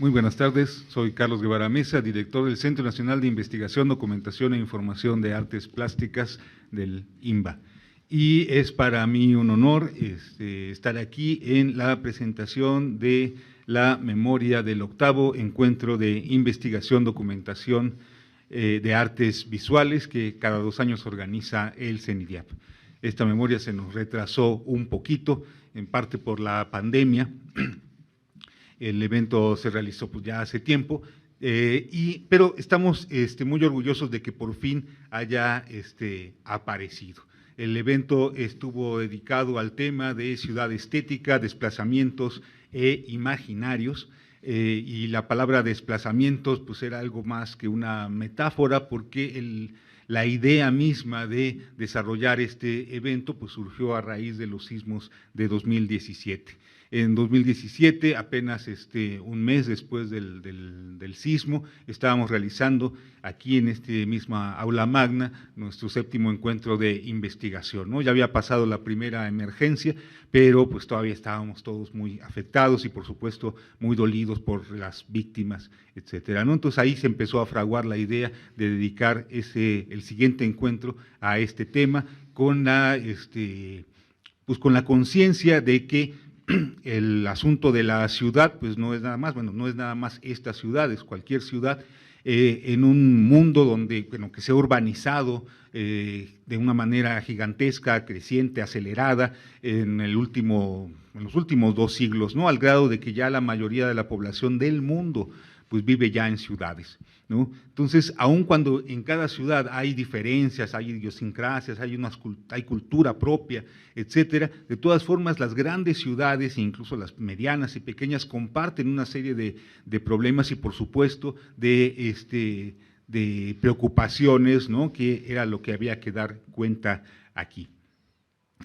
Muy buenas tardes, soy Carlos Guevara Mesa, director del Centro Nacional de Investigación, Documentación e Información de Artes Plásticas del INBA. Y es para mí un honor estar aquí en la presentación de la memoria del 8º Encuentro de Investigación, Documentación de Artes Visuales que cada 2 años organiza el CENIDIAP. Esta memoria se nos retrasó un poquito, en parte por la pandemia. El evento se realizó pues, ya hace tiempo, pero estamos muy orgullosos de que por fin haya aparecido. El evento estuvo dedicado al tema de ciudad estética, desplazamientos e imaginarios, y la palabra desplazamientos pues, era algo más que una metáfora, porque la idea misma de desarrollar este evento pues, surgió a raíz de los sismos de 2017. En 2017, apenas un mes después del sismo, estábamos realizando aquí en misma aula magna nuestro 7º encuentro de investigación, ¿no? Ya había pasado la primera emergencia, pero pues todavía estábamos todos muy afectados y por supuesto muy dolidos por las víctimas, etcétera, ¿no? Entonces ahí se empezó a fraguar la idea de dedicar el siguiente encuentro a este tema con la conciencia de que el asunto de la ciudad, pues no es nada más, no es nada más esta ciudad, es cualquier ciudad, en un mundo donde, que se ha urbanizado de una manera gigantesca, creciente, acelerada, en los últimos 2 siglos, ¿no? Al grado de que ya la mayoría de la población del mundo pues vive ya en ciudades, ¿no? Entonces, aun cuando en cada ciudad hay diferencias, hay idiosincrasias, hay cultura propia, etcétera, de todas formas las grandes ciudades, incluso las medianas y pequeñas, comparten una serie de problemas y por supuesto de preocupaciones, ¿no? Que era lo que había que dar cuenta aquí.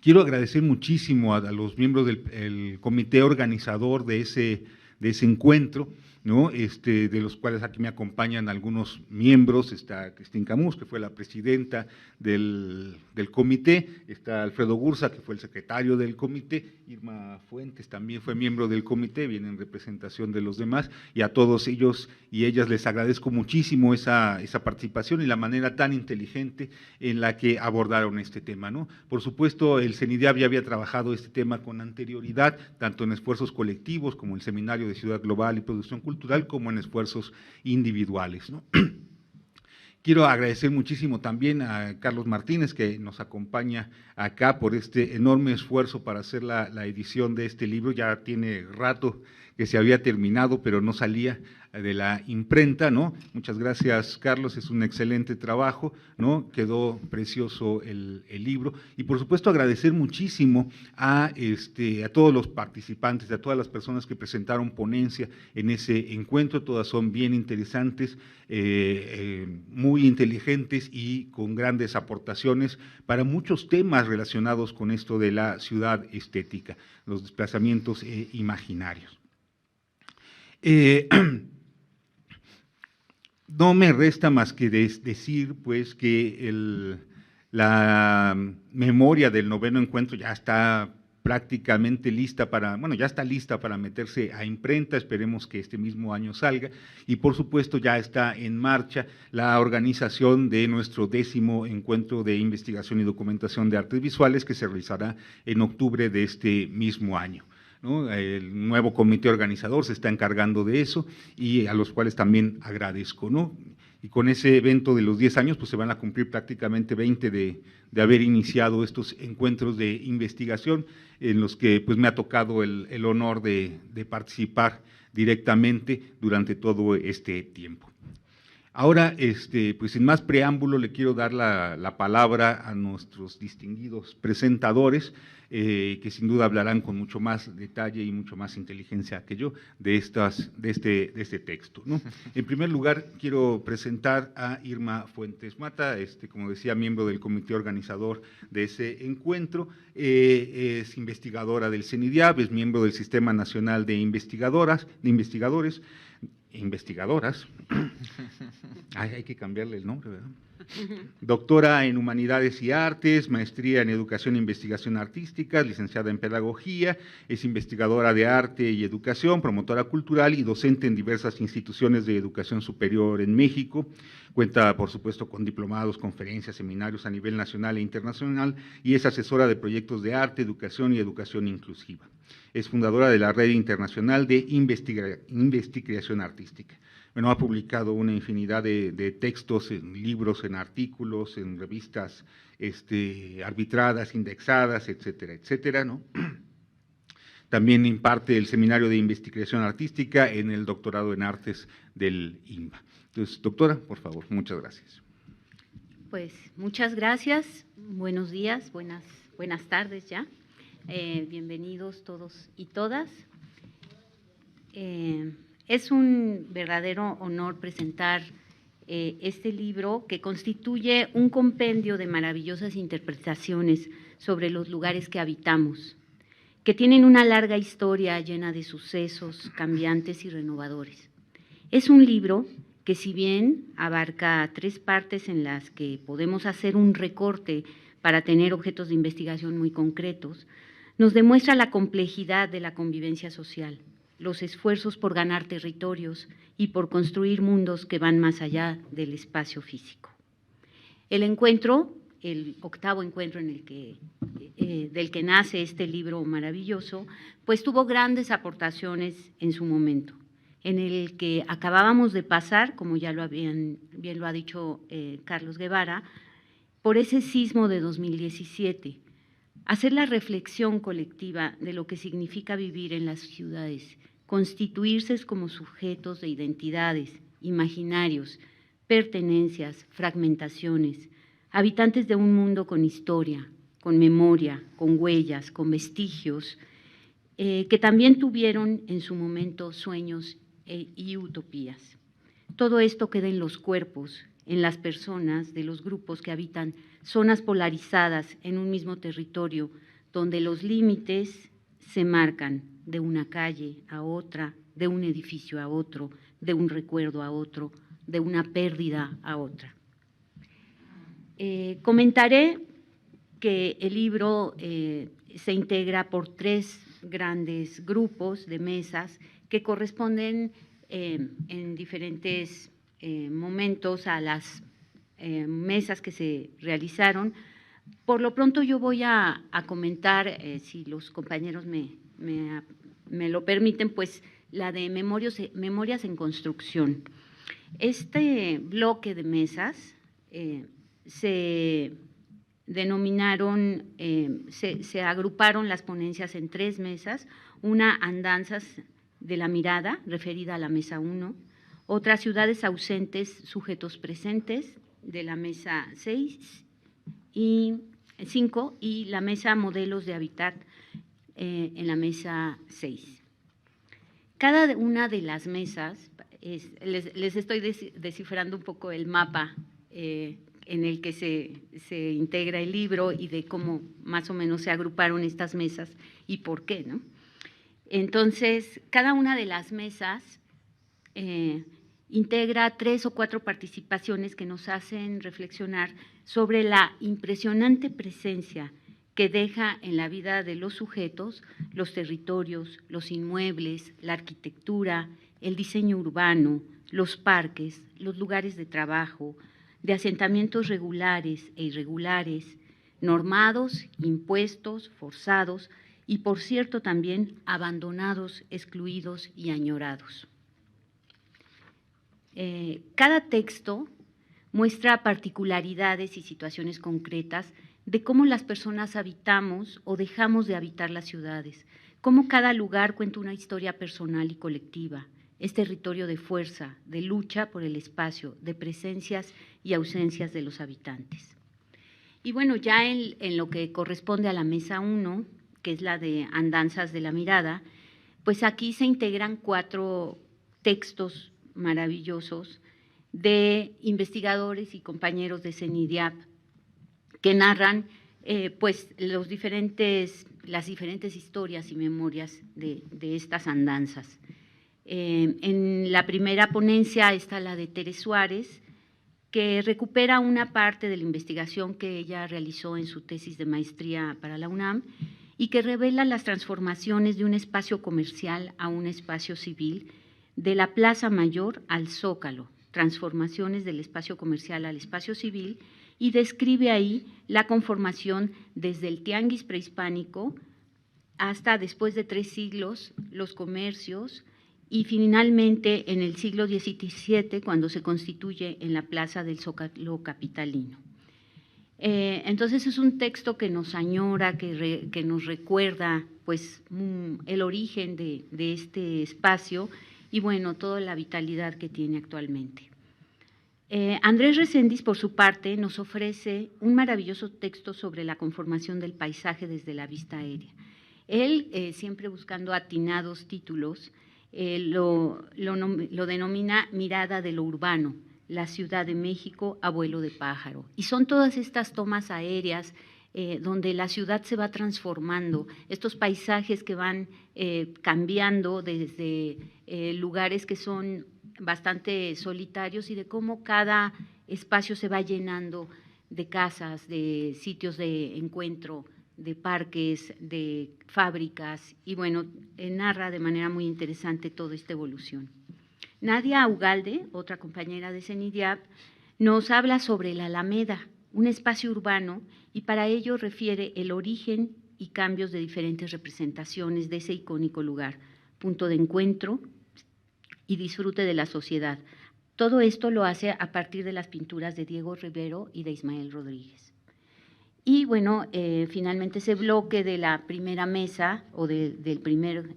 Quiero agradecer muchísimo a los miembros del comité organizador de ese encuentro, ¿no? De los cuales aquí me acompañan algunos miembros. Está Cristín Camus, que fue la presidenta del comité, está Alfredo Gursa, que fue el secretario del comité, Irma Fuentes también fue miembro del comité, viene en representación de los demás, y a todos ellos y ellas les agradezco muchísimo esa participación y la manera tan inteligente en la que abordaron este tema, ¿no? Por supuesto, el CENIDIAP ya había trabajado este tema con anterioridad, tanto en esfuerzos colectivos como el Seminario de Ciudad Global y Producción Cultural, como en esfuerzos individuales, ¿no? Quiero agradecer muchísimo también a Carlos Martínez, que nos acompaña acá por este enorme esfuerzo para hacer la edición de este libro. Ya tiene rato que se había terminado, pero no salía de la imprenta, ¿no? Muchas gracias, Carlos, es un excelente trabajo, ¿no? Quedó precioso el libro. Y por supuesto agradecer muchísimo a todos los participantes, a todas las personas que presentaron ponencia en ese encuentro. Todas son bien interesantes, muy inteligentes y con grandes aportaciones para muchos temas relacionados con esto de la ciudad estética, los desplazamientos imaginarios. No me resta más que decir pues que la memoria del 9º encuentro ya está prácticamente lista ya está lista para meterse a imprenta, esperemos que este mismo año salga, y por supuesto ya está en marcha la organización de nuestro 10º encuentro de investigación y documentación de artes visuales, que se realizará en octubre de este mismo año, ¿no? El nuevo comité organizador se está encargando de eso y a los cuales también agradezco, ¿no? Y con ese evento de los 10 años, pues se van a cumplir prácticamente 20 de haber iniciado estos encuentros de investigación en los que pues me ha tocado el honor de participar directamente durante todo este tiempo. Ahora, pues sin más preámbulo, le quiero dar la palabra a nuestros distinguidos presentadores, que sin duda hablarán con mucho más detalle y mucho más inteligencia que yo de este texto, ¿no? En primer lugar, quiero presentar a Irma Fuentes Mata, como decía, miembro del comité organizador de ese encuentro, es investigadora del CENIDIAP, es miembro del Sistema Nacional de Investigadores, investigadoras. Hay que cambiarle el nombre, ¿verdad? Doctora en Humanidades y Artes, maestría en Educación e Investigación Artística, licenciada en Pedagogía, es investigadora de arte y educación, promotora cultural y docente en diversas instituciones de educación superior en México. Cuenta, por supuesto, con diplomados, conferencias, seminarios a nivel nacional e internacional y es asesora de proyectos de arte, educación y educación inclusiva. Es fundadora de la Red Internacional de Investigación Artística. Bueno, ha publicado una infinidad de textos, en libros, en artículos, en revistas arbitradas, indexadas, etcétera, etcétera, ¿no? También imparte el Seminario de Investigación Artística en el Doctorado en Artes del INBA. Entonces, doctora, por favor, muchas gracias. Pues muchas gracias, buenos días, buenas tardes ya. Bienvenidos todos y todas. Es un verdadero honor presentar este libro que constituye un compendio de maravillosas interpretaciones sobre los lugares que habitamos, que tienen una larga historia llena de sucesos cambiantes y renovadores. Es un libro que, si bien abarca 3 partes en las que podemos hacer un recorte para tener objetos de investigación muy concretos, nos demuestra la complejidad de la convivencia social, los esfuerzos por ganar territorios y por construir mundos que van más allá del espacio físico. El encuentro, el 8º encuentro en del que nace este libro maravilloso, pues tuvo grandes aportaciones en su momento, en el que acabábamos de pasar, como ya bien lo ha dicho Carlos Guevara, por ese sismo de 2017, hacer la reflexión colectiva de lo que significa vivir en las ciudades, constituirse como sujetos de identidades, imaginarios, pertenencias, fragmentaciones, habitantes de un mundo con historia, con memoria, con huellas, con vestigios, que también tuvieron en su momento sueños y utopías. Todo esto queda en los cuerpos, en las personas de los grupos que habitan zonas polarizadas en un mismo territorio, donde los límites se marcan de una calle a otra, de un edificio a otro, de un recuerdo a otro, de una pérdida a otra. Comentaré que el libro se integra por 3 grandes grupos de mesas que corresponden en diferentes momentos a las mesas que se realizaron. Por lo pronto yo voy a comentar, si los compañeros me lo permiten, pues la de Memorias en Construcción. Este bloque de mesas se denominaron, se agruparon las ponencias en 3 mesas, una Andanzas de la Mirada, referida a la mesa 1, otra Ciudades Ausentes, Sujetos Presentes, de la mesa 6 y 5, y la mesa Modelos de Hábitat en la mesa 6. Cada una de las mesas, les estoy descifrando un poco el mapa en el que se integra el libro y de cómo más o menos se agruparon estas mesas y por qué, ¿no? Entonces, cada una de las mesas integra 3 o 4 participaciones que nos hacen reflexionar sobre la impresionante presencia que deja en la vida de los sujetos los territorios, los inmuebles, la arquitectura, el diseño urbano, los parques, los lugares de trabajo, de asentamientos regulares e irregulares, normados, impuestos, forzados y, por cierto, también abandonados, excluidos y añorados. Cada texto muestra particularidades y situaciones concretas de cómo las personas habitamos o dejamos de habitar las ciudades, cómo cada lugar cuenta una historia personal y colectiva, es territorio de fuerza, de lucha por el espacio, de presencias y ausencias de los habitantes. Y bueno, ya en lo que corresponde a la mesa 1, que es la de Andanzas de la Mirada, pues aquí se integran 4 textos maravillosos de investigadores y compañeros de CENIDIAP que narran pues las diferentes historias y memorias de estas andanzas. En la primera ponencia está la de Tere Suárez, que recupera una parte de la investigación que ella realizó en su tesis de maestría para la UNAM y que revela las transformaciones de un espacio comercial a un espacio civil, de la Plaza Mayor al Zócalo, transformaciones del espacio comercial al espacio civil, y describe ahí la conformación desde el tianguis prehispánico hasta después de 3 siglos, los comercios, y finalmente en el siglo XVII, cuando se constituye en la plaza del Zócalo capitalino. Entonces es un texto que nos añora, que nos recuerda pues, el origen de este espacio y bueno, toda la vitalidad que tiene actualmente. Andrés Reséndiz, por su parte, nos ofrece un maravilloso texto sobre la conformación del paisaje desde la vista aérea. Él, siempre buscando atinados títulos, lo denomina Mirada de lo Urbano, la Ciudad de México a vuelo de pájaro. Y son todas estas tomas aéreas donde la ciudad se va transformando, estos paisajes que van cambiando desde lugares que son bastante solitarios y de cómo cada espacio se va llenando de casas, de sitios de encuentro, de parques, de fábricas, y bueno, narra de manera muy interesante toda esta evolución. Nadia Ugalde, otra compañera de CENIDIAP, nos habla sobre la Alameda, un espacio urbano, y para ello refiere el origen y cambios de diferentes representaciones de ese icónico lugar, punto de encuentro y disfrute de la sociedad. Todo esto lo hace a partir de las pinturas de Diego Rivero y de Ismael Rodríguez. Y bueno, finalmente ese bloque de la primera mesa o del primer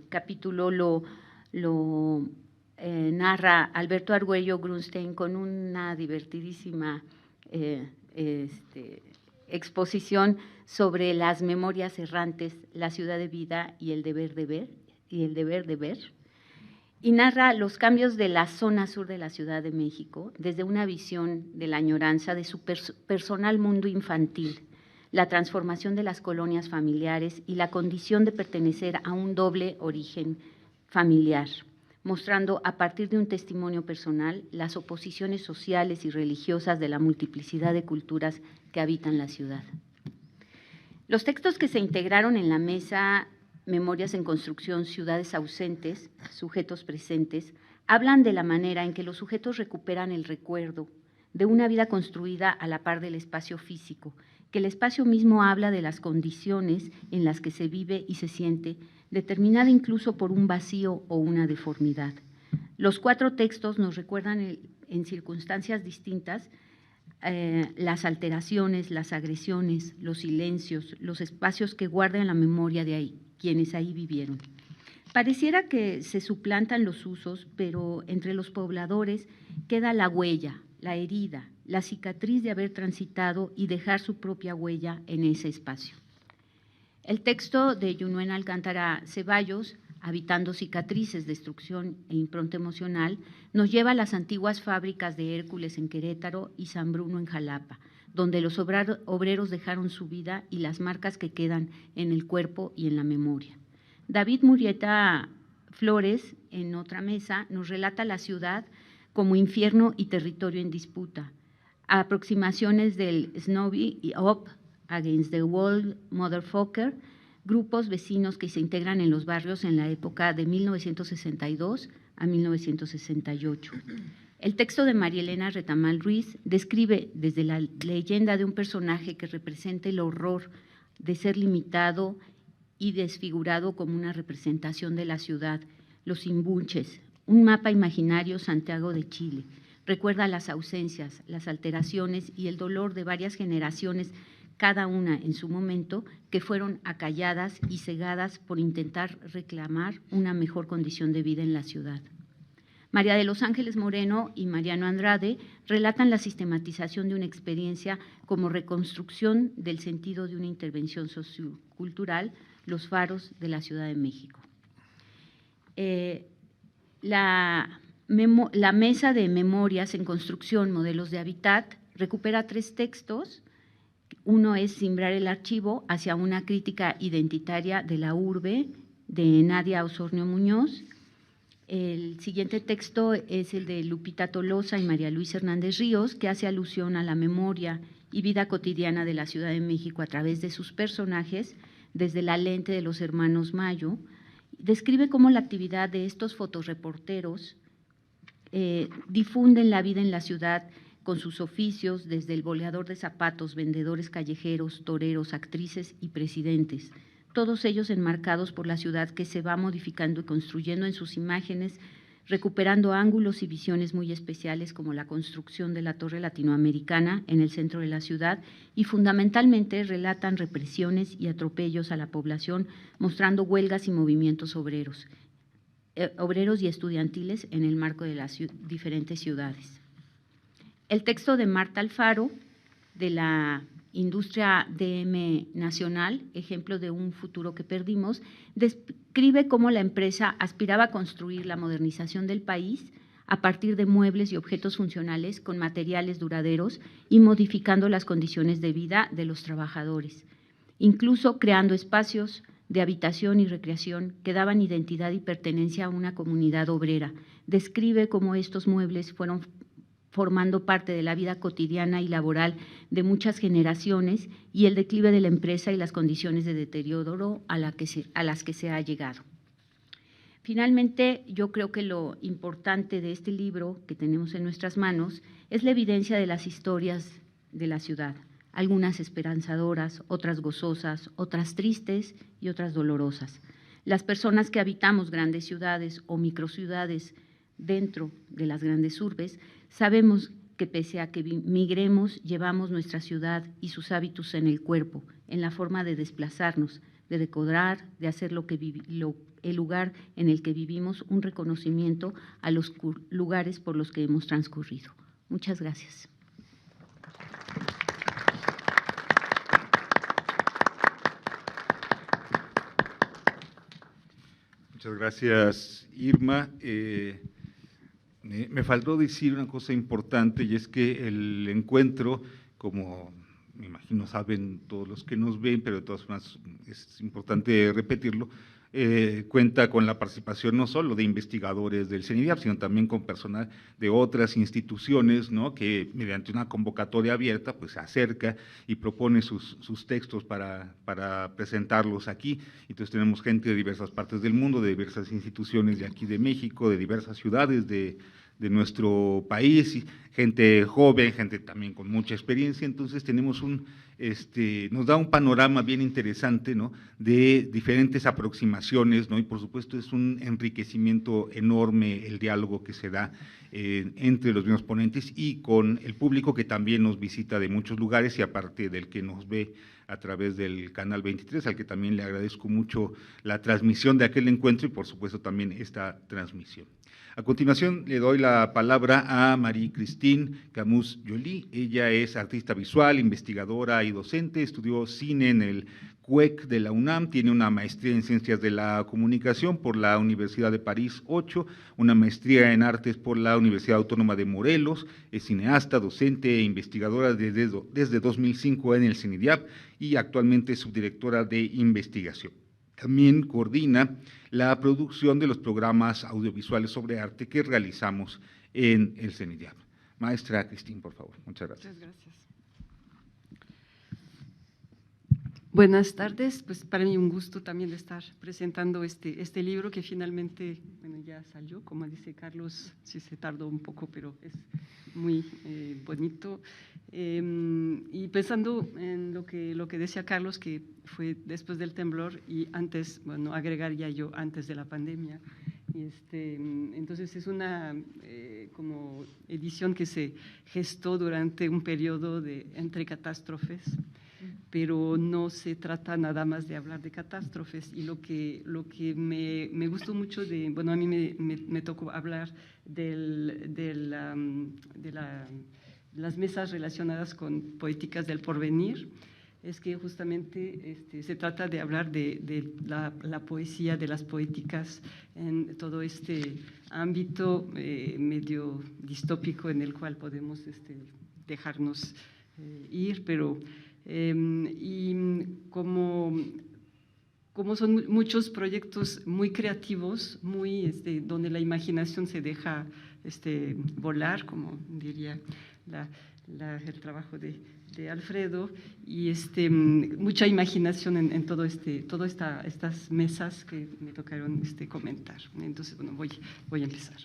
capítulo lo narra Alberto Argüello Grunstein con una divertidísima exposición sobre las memorias errantes, la ciudad de vida y el deber de ver, y narra los cambios de la zona sur de la Ciudad de México desde una visión de la añoranza de su personal mundo infantil, la transformación de las colonias familiares y la condición de pertenecer a un doble origen familiar, mostrando a partir de un testimonio personal las oposiciones sociales y religiosas de la multiplicidad de culturas que habitan la ciudad. Los textos que se integraron en la mesa Memorias en Construcción, Ciudades Ausentes, Sujetos Presentes, hablan de la manera en que los sujetos recuperan el recuerdo de una vida construida a la par del espacio físico, que el espacio mismo habla de las condiciones en las que se vive y se siente, determinada incluso por un vacío o una deformidad. Los 4 textos nos recuerdan en circunstancias distintas las alteraciones, las agresiones, los silencios, los espacios que guardan la memoria de ahí, quienes ahí vivieron. Pareciera que se suplantan los usos, pero entre los pobladores queda la huella, la herida, la cicatriz de haber transitado y dejar su propia huella en ese espacio. El texto de Yunuen Alcántara Ceballos, Habitando cicatrices, destrucción e impronta emocional, nos lleva a las antiguas fábricas de Hércules en Querétaro y San Bruno en Jalapa, donde los obreros dejaron su vida y las marcas que quedan en el cuerpo y en la memoria. David Murrieta Flores, en otra mesa, nos relata la ciudad como infierno y territorio en disputa, aproximaciones del Snobby y Up Against the World Motherfucker, grupos vecinos que se integran en los barrios en la época de 1962 a 1968. El texto de María Elena Retamal Ruiz describe desde la leyenda de un personaje que representa el horror de ser limitado y desfigurado como una representación de la ciudad, los imbunches, un mapa imaginario Santiago de Chile. Recuerda las ausencias, las alteraciones y el dolor de varias generaciones, cada una en su momento, que fueron acalladas y cegadas por intentar reclamar una mejor condición de vida en la ciudad. María de los Ángeles Moreno y Mariano Andrade relatan la sistematización de una experiencia como reconstrucción del sentido de una intervención sociocultural, los faros de la Ciudad de México. La mesa de memorias en construcción, modelos de hábitat, recupera 3 textos. Uno es Simbrar el archivo hacia una crítica identitaria de la urbe, de Nadia Osornio Muñoz. El siguiente texto es el de Lupita Tolosa y María Luisa Hernández Ríos, que hace alusión a la memoria y vida cotidiana de la Ciudad de México a través de sus personajes, desde la lente de los hermanos Mayo. Describe cómo la actividad de estos fotoreporteros difunden la vida en la ciudad con sus oficios, desde el boleador de zapatos, vendedores callejeros, toreros, actrices y presidentes, todos ellos enmarcados por la ciudad que se va modificando y construyendo en sus imágenes, recuperando ángulos y visiones muy especiales como la construcción de la Torre Latinoamericana en el centro de la ciudad, y fundamentalmente relatan represiones y atropellos a la población, mostrando huelgas y movimientos obreros y estudiantiles en el marco de las diferentes ciudades. El texto de Marta Alfaro, de la industria DM nacional, ejemplo de un futuro que perdimos, describe cómo la empresa aspiraba a construir la modernización del país a partir de muebles y objetos funcionales con materiales duraderos y modificando las condiciones de vida de los trabajadores, incluso creando espacios de habitación y recreación que daban identidad y pertenencia a una comunidad obrera. Describe cómo estos muebles fueron formando parte de la vida cotidiana y laboral de muchas generaciones y el declive de la empresa y las condiciones de deterioro a las que se ha llegado. Finalmente, yo creo que lo importante de este libro que tenemos en nuestras manos es la evidencia de las historias de la ciudad, algunas esperanzadoras, otras gozosas, otras tristes y otras dolorosas. Las personas que habitamos grandes ciudades o microciudades dentro de las grandes urbes, sabemos que pese a que migremos, llevamos nuestra ciudad y sus hábitos en el cuerpo, en la forma de desplazarnos, de decorar, de hacer el lugar en el que vivimos un reconocimiento a los lugares por los que hemos transcurrido. Muchas gracias. Muchas gracias, Irma. Me faltó decir una cosa importante, y es que el encuentro, como me imagino saben todos los que nos ven, pero de todas formas es importante repetirlo, cuenta con la participación no solo de investigadores del CENIDIAP, sino también con personal de otras instituciones, ¿no?, que mediante una convocatoria abierta pues se acerca y propone sus textos para presentarlos aquí. Entonces tenemos gente de diversas partes del mundo, de diversas instituciones de aquí de México, de diversas ciudades de nuestro país, y gente joven, gente también con mucha experiencia. Entonces tenemos nos da un panorama bien interesante, ¿no?, de diferentes aproximaciones, ¿no?, y por supuesto es un enriquecimiento enorme el diálogo que se da entre los mismos ponentes y con el público que también nos visita de muchos lugares, y aparte del que nos ve a través del Canal 23, al que también le agradezco mucho la transmisión de aquel encuentro y por supuesto también esta transmisión. A continuación le doy la palabra a Marie-Christine Camus-Joly. Ella es artista visual, investigadora y docente, estudió cine en el CUEC de la UNAM, tiene una maestría en Ciencias de la Comunicación por la Universidad de París 8, una maestría en Artes por la Universidad Autónoma de Morelos, es cineasta, docente e investigadora desde 2005 en el CENIDIAP y actualmente es subdirectora de investigación. También coordina la producción de los programas audiovisuales sobre arte que realizamos en el CENIDIAP. Maestra Christine, por favor. Muchas gracias. Muchas gracias. Buenas tardes, pues para mí un gusto también de estar presentando este libro que finalmente, bueno, ya salió, como dice Carlos, sí se tardó un poco, pero es muy bonito. Y pensando en lo que decía Carlos, que fue después del temblor y antes, bueno, agregar ya yo antes de la pandemia. Entonces es una como edición que se gestó durante un periodo entre catástrofes, pero no se trata nada más de hablar de catástrofes. Y lo que me gustó mucho bueno, a mí me tocó hablar de las mesas relacionadas con políticas del porvenir, es que justamente se trata de hablar de la poesía, de las poéticas en todo este ámbito medio distópico en el cual podemos dejarnos ir, pero y como como son muchos proyectos muy creativos, muy, donde la imaginación se deja volar, como diría el trabajo de Alfredo, y mucha imaginación en todas estas mesas que me tocaron comentar. Entonces, bueno, voy a empezar.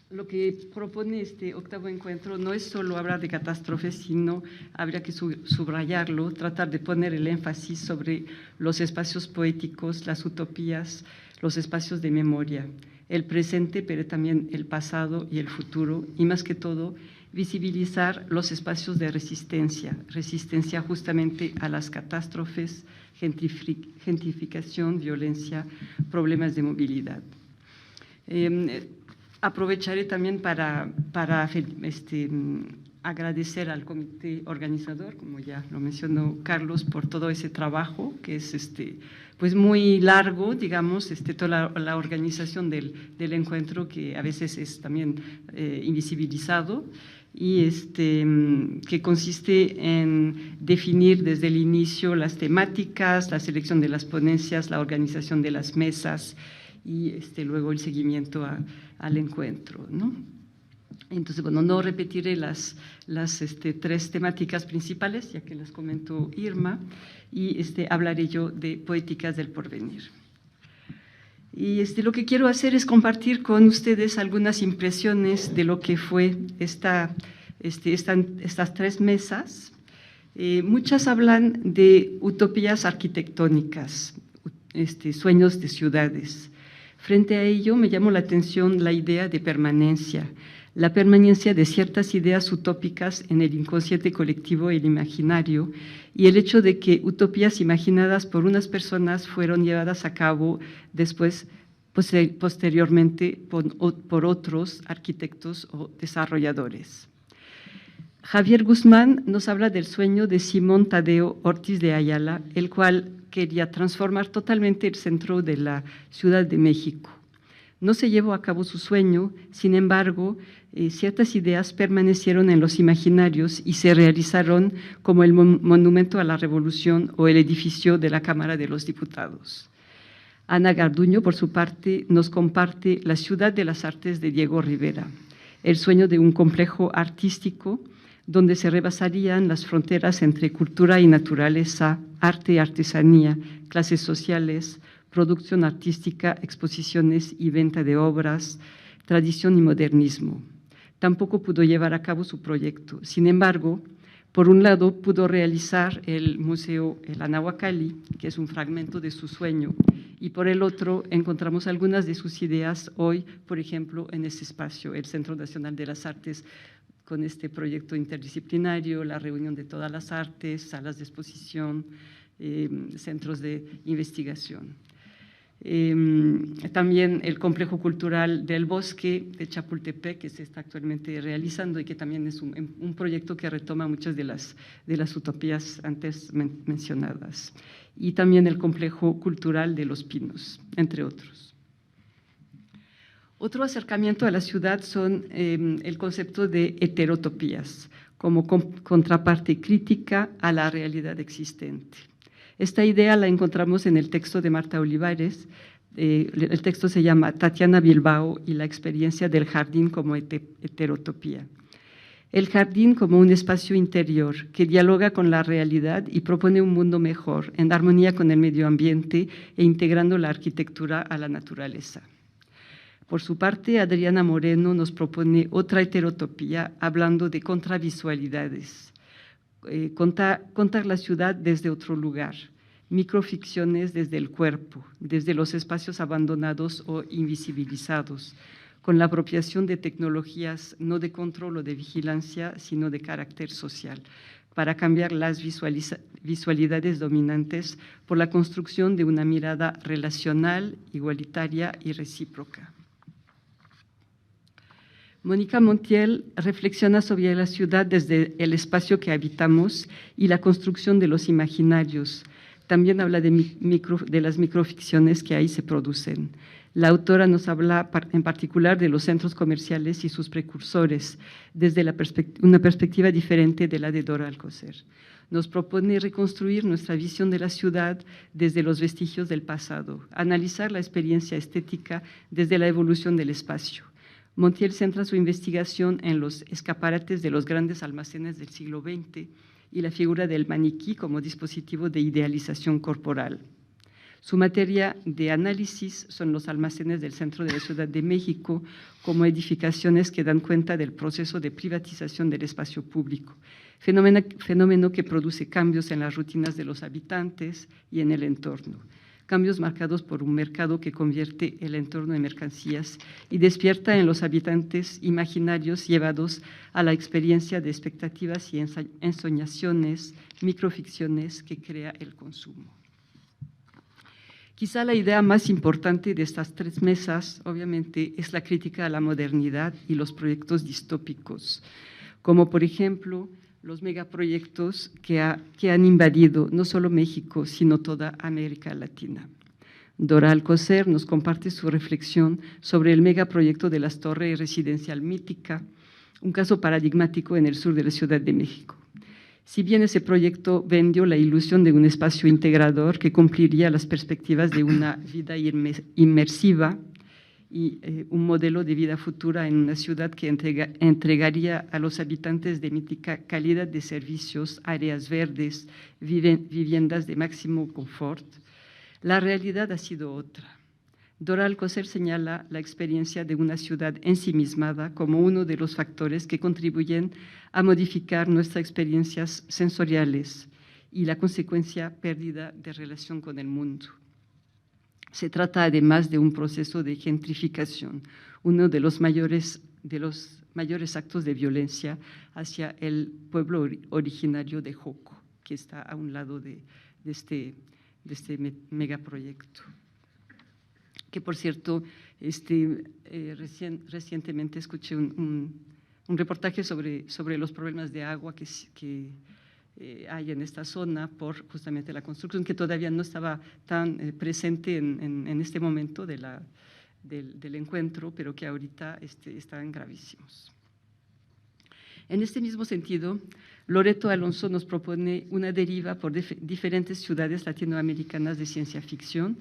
Lo que propone este octavo encuentro no es solo hablar de catástrofes, sino habría que subrayarlo, tratar de poner el énfasis sobre los espacios poéticos, las utopías, los espacios de memoria, el presente, pero también el pasado y el futuro, y más que todo, visibilizar los espacios de resistencia justamente a las catástrofes, gentrificación, violencia, problemas de movilidad. Aprovecharé también para agradecer al comité organizador, como ya lo mencionó Carlos, por todo ese trabajo que es pues muy largo, digamos, toda la organización del encuentro, que a veces es también invisibilizado, y que consiste en definir desde el inicio las temáticas, la selección de las ponencias, la organización de las mesas y luego el seguimiento al encuentro, ¿no? Entonces, bueno, no repetiré las tres temáticas principales, ya que las comentó Irma, y hablaré yo de poéticas del porvenir. Y lo que quiero hacer es compartir con ustedes algunas impresiones de lo que fue estas tres mesas. Muchas hablan de utopías arquitectónicas, sueños de ciudades. Frente a ello me llamó la atención la idea de permanencia, la permanencia de ciertas ideas utópicas en el inconsciente colectivo y el imaginario, y el hecho de que utopías imaginadas por unas personas fueron llevadas a cabo después, posteriormente, por otros arquitectos o desarrolladores. Javier Guzmán nos habla del sueño de Simón Tadeo Ortiz de Ayala, el cual quería transformar totalmente el centro de la Ciudad de México. No se llevó a cabo su sueño, sin embargo, ciertas ideas permanecieron en los imaginarios y se realizaron, como el Monumento a la Revolución o el edificio de la Cámara de los Diputados. Ana Garduño, por su parte, nos comparte La Ciudad de las Artes de Diego Rivera, el sueño de un complejo artístico donde se rebasarían las fronteras entre cultura y naturaleza, arte y artesanía, clases sociales, producción artística, exposiciones y venta de obras, tradición y modernismo. Tampoco pudo llevar a cabo su proyecto. Sin embargo, por un lado, pudo realizar el Museo El Anahuacalli, que es un fragmento de su sueño, y por el otro, encontramos algunas de sus ideas hoy, por ejemplo, en ese espacio, el Centro Nacional de las Artes, con este proyecto interdisciplinario, la reunión de todas las artes, salas de exposición, centros de investigación. También el Complejo Cultural del Bosque de Chapultepec, que se está actualmente realizando y que también es un proyecto que retoma muchas de las utopías antes mencionadas. Y también el Complejo Cultural de Los Pinos, entre otros. Otro acercamiento a la ciudad son el concepto de heterotopías, como contraparte crítica a la realidad existente. Esta idea la encontramos en el texto de Marta Olivares. El texto se llama Tatiana Bilbao y la experiencia del jardín como heterotopía. El jardín como un espacio interior que dialoga con la realidad y propone un mundo mejor, en armonía con el medio ambiente e integrando la arquitectura a la naturaleza. Por su parte, Adriana Moreno nos propone otra heterotopía hablando de contravisualidades, contar la ciudad desde otro lugar, microficciones desde el cuerpo, desde los espacios abandonados o invisibilizados, con la apropiación de tecnologías no de control o de vigilancia, sino de carácter social, para cambiar las visualidades dominantes por la construcción de una mirada relacional, igualitaria y recíproca. Mónica Montiel reflexiona sobre la ciudad desde el espacio que habitamos y la construcción de los imaginarios. También habla de las microficciones que ahí se producen. La autora nos habla en particular de los centros comerciales y sus precursores, desde una perspectiva diferente de la de Dora Alcocer. nos propone reconstruir nuestra visión de la ciudad desde los vestigios del pasado, analizar la experiencia estética desde la evolución del espacio. Montiel centra su investigación en los escaparates de los grandes almacenes del siglo XX y la figura del maniquí como dispositivo de idealización corporal. Su materia de análisis son los almacenes del centro de la Ciudad de México como edificaciones que dan cuenta del proceso de privatización del espacio público, fenómeno que produce cambios en las rutinas de los habitantes y en el entorno, cambios marcados por un mercado que convierte el entorno en mercancías y despierta en los habitantes imaginarios llevados a la experiencia de expectativas y ensoñaciones, microficciones que crea el consumo. Quizá la idea más importante de estas tres mesas, obviamente, es la crítica a la modernidad y los proyectos distópicos, como por ejemplo los megaproyectos que han invadido no solo México, sino toda América Latina. Dora Alcocer nos comparte su reflexión sobre el megaproyecto de las Torres Residencial Mítica, un caso paradigmático en el sur de la Ciudad de México. Si bien ese proyecto vendió la ilusión de un espacio integrador que cumpliría las perspectivas de una vida inmersiva y un modelo de vida futura en una ciudad que entregaría a los habitantes de mítica calidad de servicios, áreas verdes, viviendas de máximo confort, la realidad ha sido otra. Dora Alcocer señala la experiencia de una ciudad ensimismada como uno de los factores que contribuyen a modificar nuestras experiencias sensoriales y la consecuencia pérdida de relación con el mundo. Se trata además de un proceso de gentrificación, uno de los mayores actos de violencia hacia el pueblo originario de Joco, que está a un lado de este megaproyecto. Que por cierto, recientemente escuché un reportaje sobre los problemas de agua que hay en esta zona por justamente la construcción, que todavía no estaba tan presente en este momento del encuentro, pero que ahorita están gravísimos. En este mismo sentido, Loreto Alonso nos propone una deriva por diferentes ciudades latinoamericanas de ciencia ficción.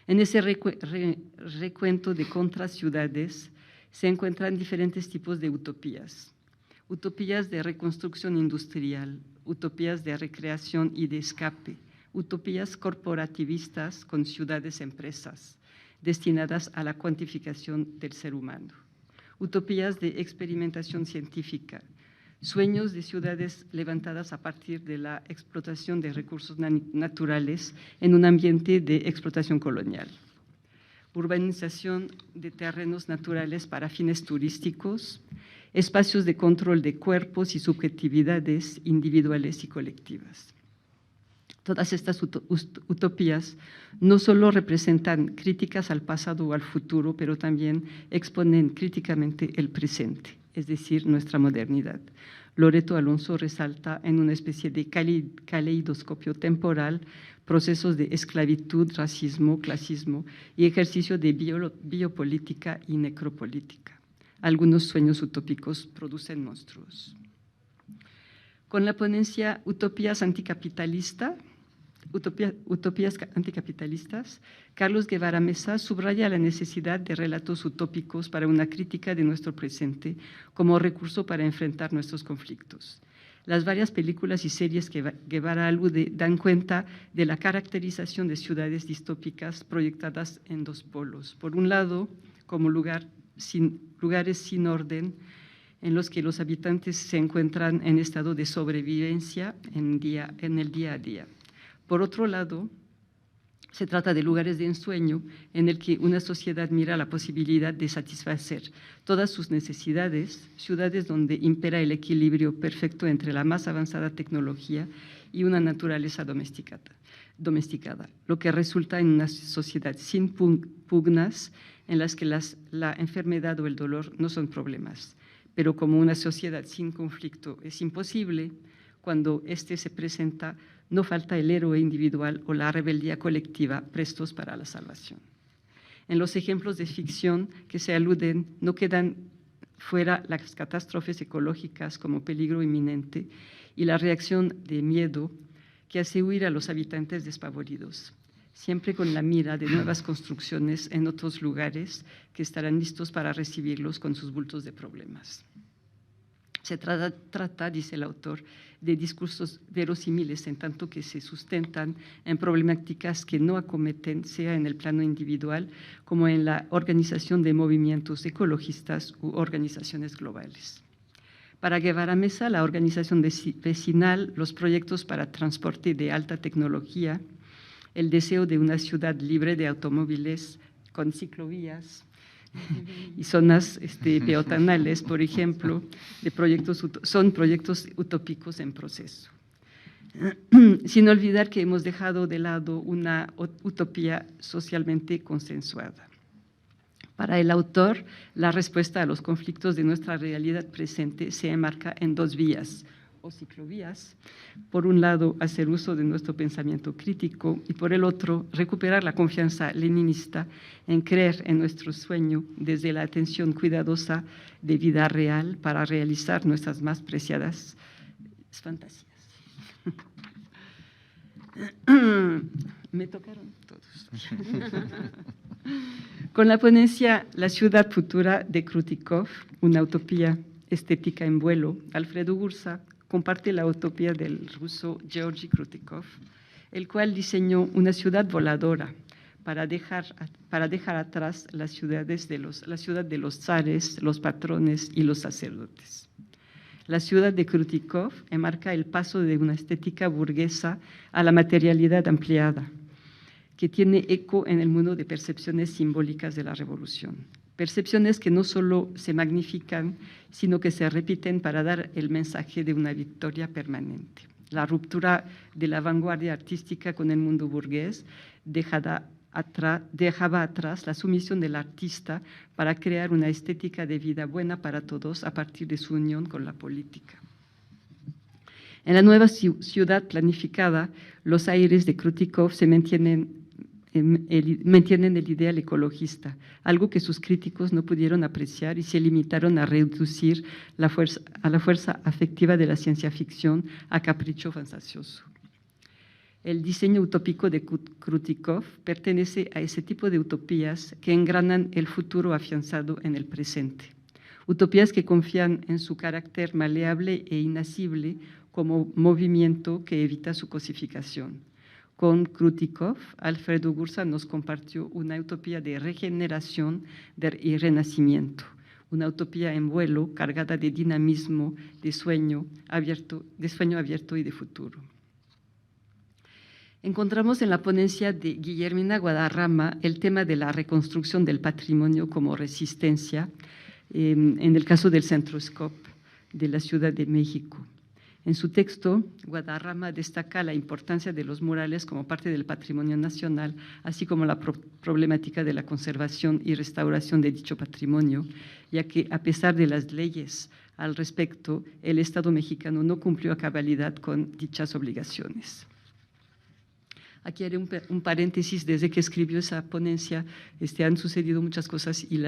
En ese recuento de contraciudades se encuentran diferentes tipos de utopías. Utopías de reconstrucción industrial, utopías de recreación y de escape, utopías corporativistas con ciudades-empresas destinadas a la cuantificación del ser humano, utopías de experimentación científica, sueños de ciudades levantadas a partir de la explotación de recursos naturales en un ambiente de explotación colonial, urbanización de terrenos naturales para fines turísticos, espacios de control de cuerpos y subjetividades individuales y colectivas. Todas estas utopías no solo representan críticas al pasado o al futuro, pero también exponen críticamente el presente, es decir, nuestra modernidad. Loreto Alonso resalta en una especie de caleidoscopio temporal procesos de esclavitud, racismo, clasismo y ejercicio de biopolítica y necropolítica. Algunos sueños utópicos producen monstruos. Con la ponencia Utopías anticapitalistas, Carlos Guevara Mesa subraya la necesidad de relatos utópicos para una crítica de nuestro presente como recurso para enfrentar nuestros conflictos. Las varias películas y series que Guevara alude dan cuenta de la caracterización de ciudades distópicas proyectadas en dos polos. Por un lado, como lugares sin orden, en los que los habitantes se encuentran en estado de sobrevivencia en el día a día. Por otro lado, se trata de lugares de ensueño en el que una sociedad mira la posibilidad de satisfacer todas sus necesidades, ciudades donde impera el equilibrio perfecto entre la más avanzada tecnología y una naturaleza domesticada, lo que resulta en una sociedad sin pugnas en las que la enfermedad o el dolor no son problemas. Pero como una sociedad sin conflicto es imposible, cuando éste se presenta, no falta el héroe individual o la rebeldía colectiva prestos para la salvación. En los ejemplos de ficción que se aluden, no quedan fuera las catástrofes ecológicas como peligro inminente y la reacción de miedo que hace huir a los habitantes despavoridos, siempre con la mira de nuevas construcciones en otros lugares que estarán listos para recibirlos con sus bultos de problemas. Se trata, dice el autor, de discursos verosímiles en tanto que se sustentan en problemáticas que no acometen, sea en el plano individual como en la organización de movimientos ecologistas u organizaciones globales. Para Guevara Mesa, la organización vecinal, los proyectos para transporte de alta tecnología, el deseo de una ciudad libre de automóviles con ciclovías y zonas peatonales, por ejemplo, son proyectos utópicos en proceso. Sin olvidar que hemos dejado de lado una utopía socialmente consensuada. Para el autor, la respuesta a los conflictos de nuestra realidad presente se enmarca en dos vías o ciclovías. Por un lado, hacer uso de nuestro pensamiento crítico y por el otro, recuperar la confianza leninista en creer en nuestro sueño desde la atención cuidadosa de vida real para realizar nuestras más preciadas fantasías. Me tocaron todos. Con la ponencia La ciudad futura de Krutikov, una utopía estética en vuelo, Alfredo Gursa comparte la utopía del ruso Georgy Krutikov, el cual diseñó una ciudad voladora para dejar atrás la ciudad de los zares, los patrones y los sacerdotes. La ciudad de Krutikov enmarca el paso de una estética burguesa a la materialidad ampliada, que tiene eco en el mundo de percepciones simbólicas de la revolución. Percepciones que no solo se magnifican, sino que se repiten para dar el mensaje de una victoria permanente. La ruptura de la vanguardia artística con el mundo burgués dejaba atrás la sumisión del artista para crear una estética de vida buena para todos a partir de su unión con la política. En la nueva ciudad planificada, los aires de Krutikov se mantienen el ideal ecologista, algo que sus críticos no pudieron apreciar y se limitaron a reducir a la fuerza afectiva de la ciencia ficción a capricho fantasioso. El diseño utópico de Krutikov pertenece a ese tipo de utopías que engranan el futuro afianzado en el presente. Utopías que confían en su carácter maleable e inacible como movimiento que evita su cosificación. Con Krutikov, Alfredo Gursa nos compartió una utopía de regeneración y renacimiento, una utopía en vuelo cargada de dinamismo, de sueño abierto y de futuro. Encontramos en la ponencia de Guillermina Guadarrama el tema de la reconstrucción del patrimonio como resistencia, en el caso del Centroscop de la Ciudad de México. En su texto, Guadarrama destaca la importancia de los murales como parte del patrimonio nacional, así como la problemática de la conservación y restauración de dicho patrimonio, ya que a pesar de las leyes al respecto, el Estado mexicano no cumplió a cabalidad con dichas obligaciones. Aquí haré un paréntesis. Desde que escribió esa ponencia han sucedido muchas cosas y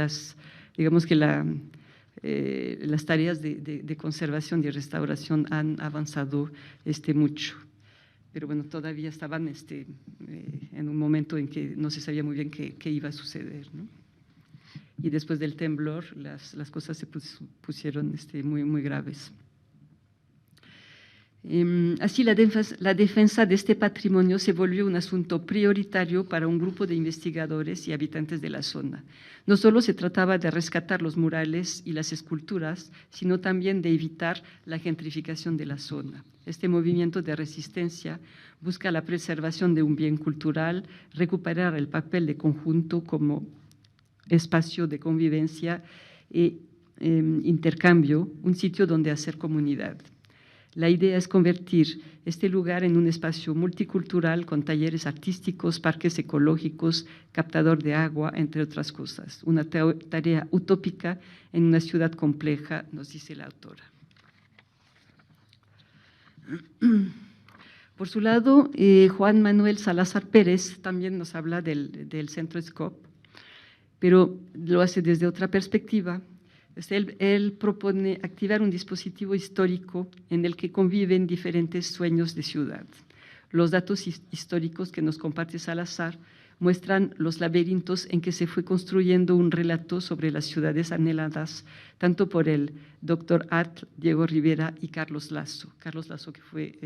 digamos que las tareas de conservación y restauración han avanzado mucho. Pero bueno, todavía estaban en un momento en que no se sabía muy bien qué iba a suceder, ¿no? Y después del temblor las cosas se pusieron muy, muy graves. Así, la defensa de este patrimonio se volvió un asunto prioritario para un grupo de investigadores y habitantes de la zona. No solo se trataba de rescatar los murales y las esculturas, sino también de evitar la gentrificación de la zona. Este movimiento de resistencia busca la preservación de un bien cultural, recuperar el papel de conjunto como espacio de convivencia e intercambio, un sitio donde hacer comunidad. La idea es convertir este lugar en un espacio multicultural con talleres artísticos, parques ecológicos, captador de agua, entre otras cosas. Una tarea utópica en una ciudad compleja, nos dice la autora. Por su lado, Juan Manuel Salazar Pérez también nos habla del Centroscop, pero lo hace desde otra perspectiva. Él propone activar un dispositivo histórico en el que conviven diferentes sueños de ciudad. Los datos históricos que nos comparte Salazar muestran los laberintos en que se fue construyendo un relato sobre las ciudades anheladas, tanto por el doctor Atl, Diego Rivera y Carlos Lazo. Carlos Lazo, que fue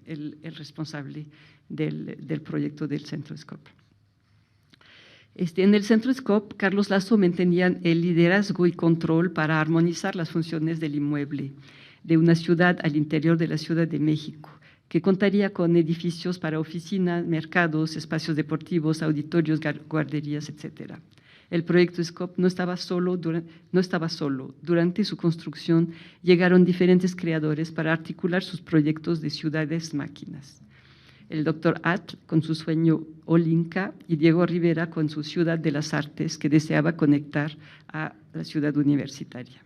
el responsable del proyecto del Centro Scope. En el Centro Scope, Carlos Lazo mantenía el liderazgo y control para armonizar las funciones del inmueble de una ciudad al interior de la Ciudad de México, que contaría con edificios para oficinas, mercados, espacios deportivos, auditorios, guarderías, etc. El proyecto Scope no estaba solo. Durante su construcción llegaron diferentes creadores para articular sus proyectos de ciudades máquinas. El doctor Atl con su sueño Olinka y Diego Rivera con su Ciudad de las Artes, que deseaba conectar a la ciudad universitaria.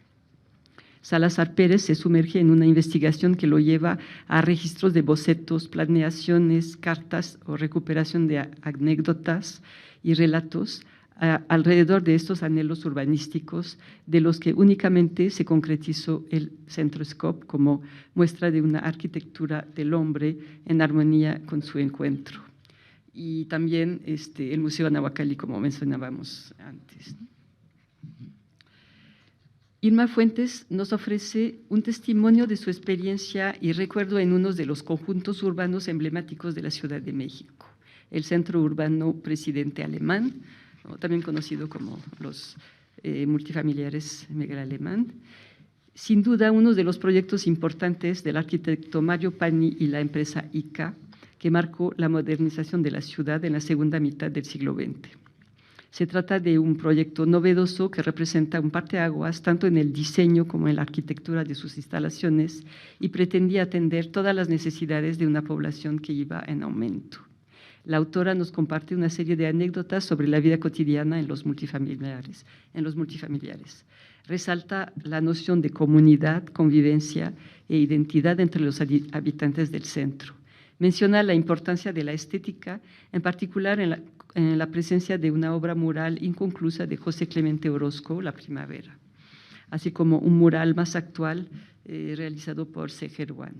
Salazar Pérez se sumerge en una investigación que lo lleva a registros de bocetos, planeaciones, cartas o recuperación de anécdotas y relatos alrededor de estos anhelos urbanísticos, de los que únicamente se concretizó el Centro Scope como muestra de una arquitectura del hombre en armonía con su encuentro. Y también el Museo Anahuacalli, como mencionábamos antes. Irma Fuentes nos ofrece un testimonio de su experiencia y recuerdo en uno de los conjuntos urbanos emblemáticos de la Ciudad de México, el Centro Urbano Presidente Alemán, también conocido como los multifamiliares Miguel Alemán. Sin duda, uno de los proyectos importantes del arquitecto Mario Pani y la empresa ICA, que marcó la modernización de la ciudad en la segunda mitad del siglo XX. Se trata de un proyecto novedoso que representa un parteaguas tanto en el diseño como en la arquitectura de sus instalaciones y pretendía atender todas las necesidades de una población que iba en aumento. La autora nos comparte una serie de anécdotas sobre la vida cotidiana en los multifamiliares. Resalta la noción de comunidad, convivencia e identidad entre los habitantes del centro. Menciona la importancia de la estética, en particular en la presencia de una obra mural inconclusa de José Clemente Orozco, La Primavera, así como un mural más actual realizado por Sejerwan.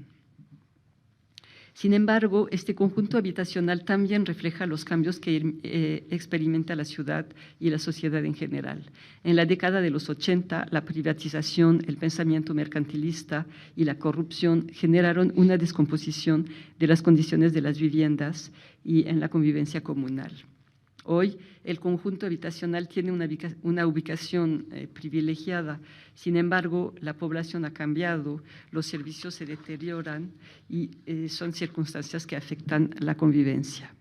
Sin embargo, este conjunto habitacional también refleja los cambios que experimenta la ciudad y la sociedad en general. En la década de los 80, la privatización, el pensamiento mercantilista y la corrupción generaron una descomposición de las condiciones de las viviendas y en la convivencia comunal. Hoy, el conjunto habitacional tiene una ubicación privilegiada. Sin embargo, la población ha cambiado, los servicios se deterioran y son circunstancias que afectan la convivencia.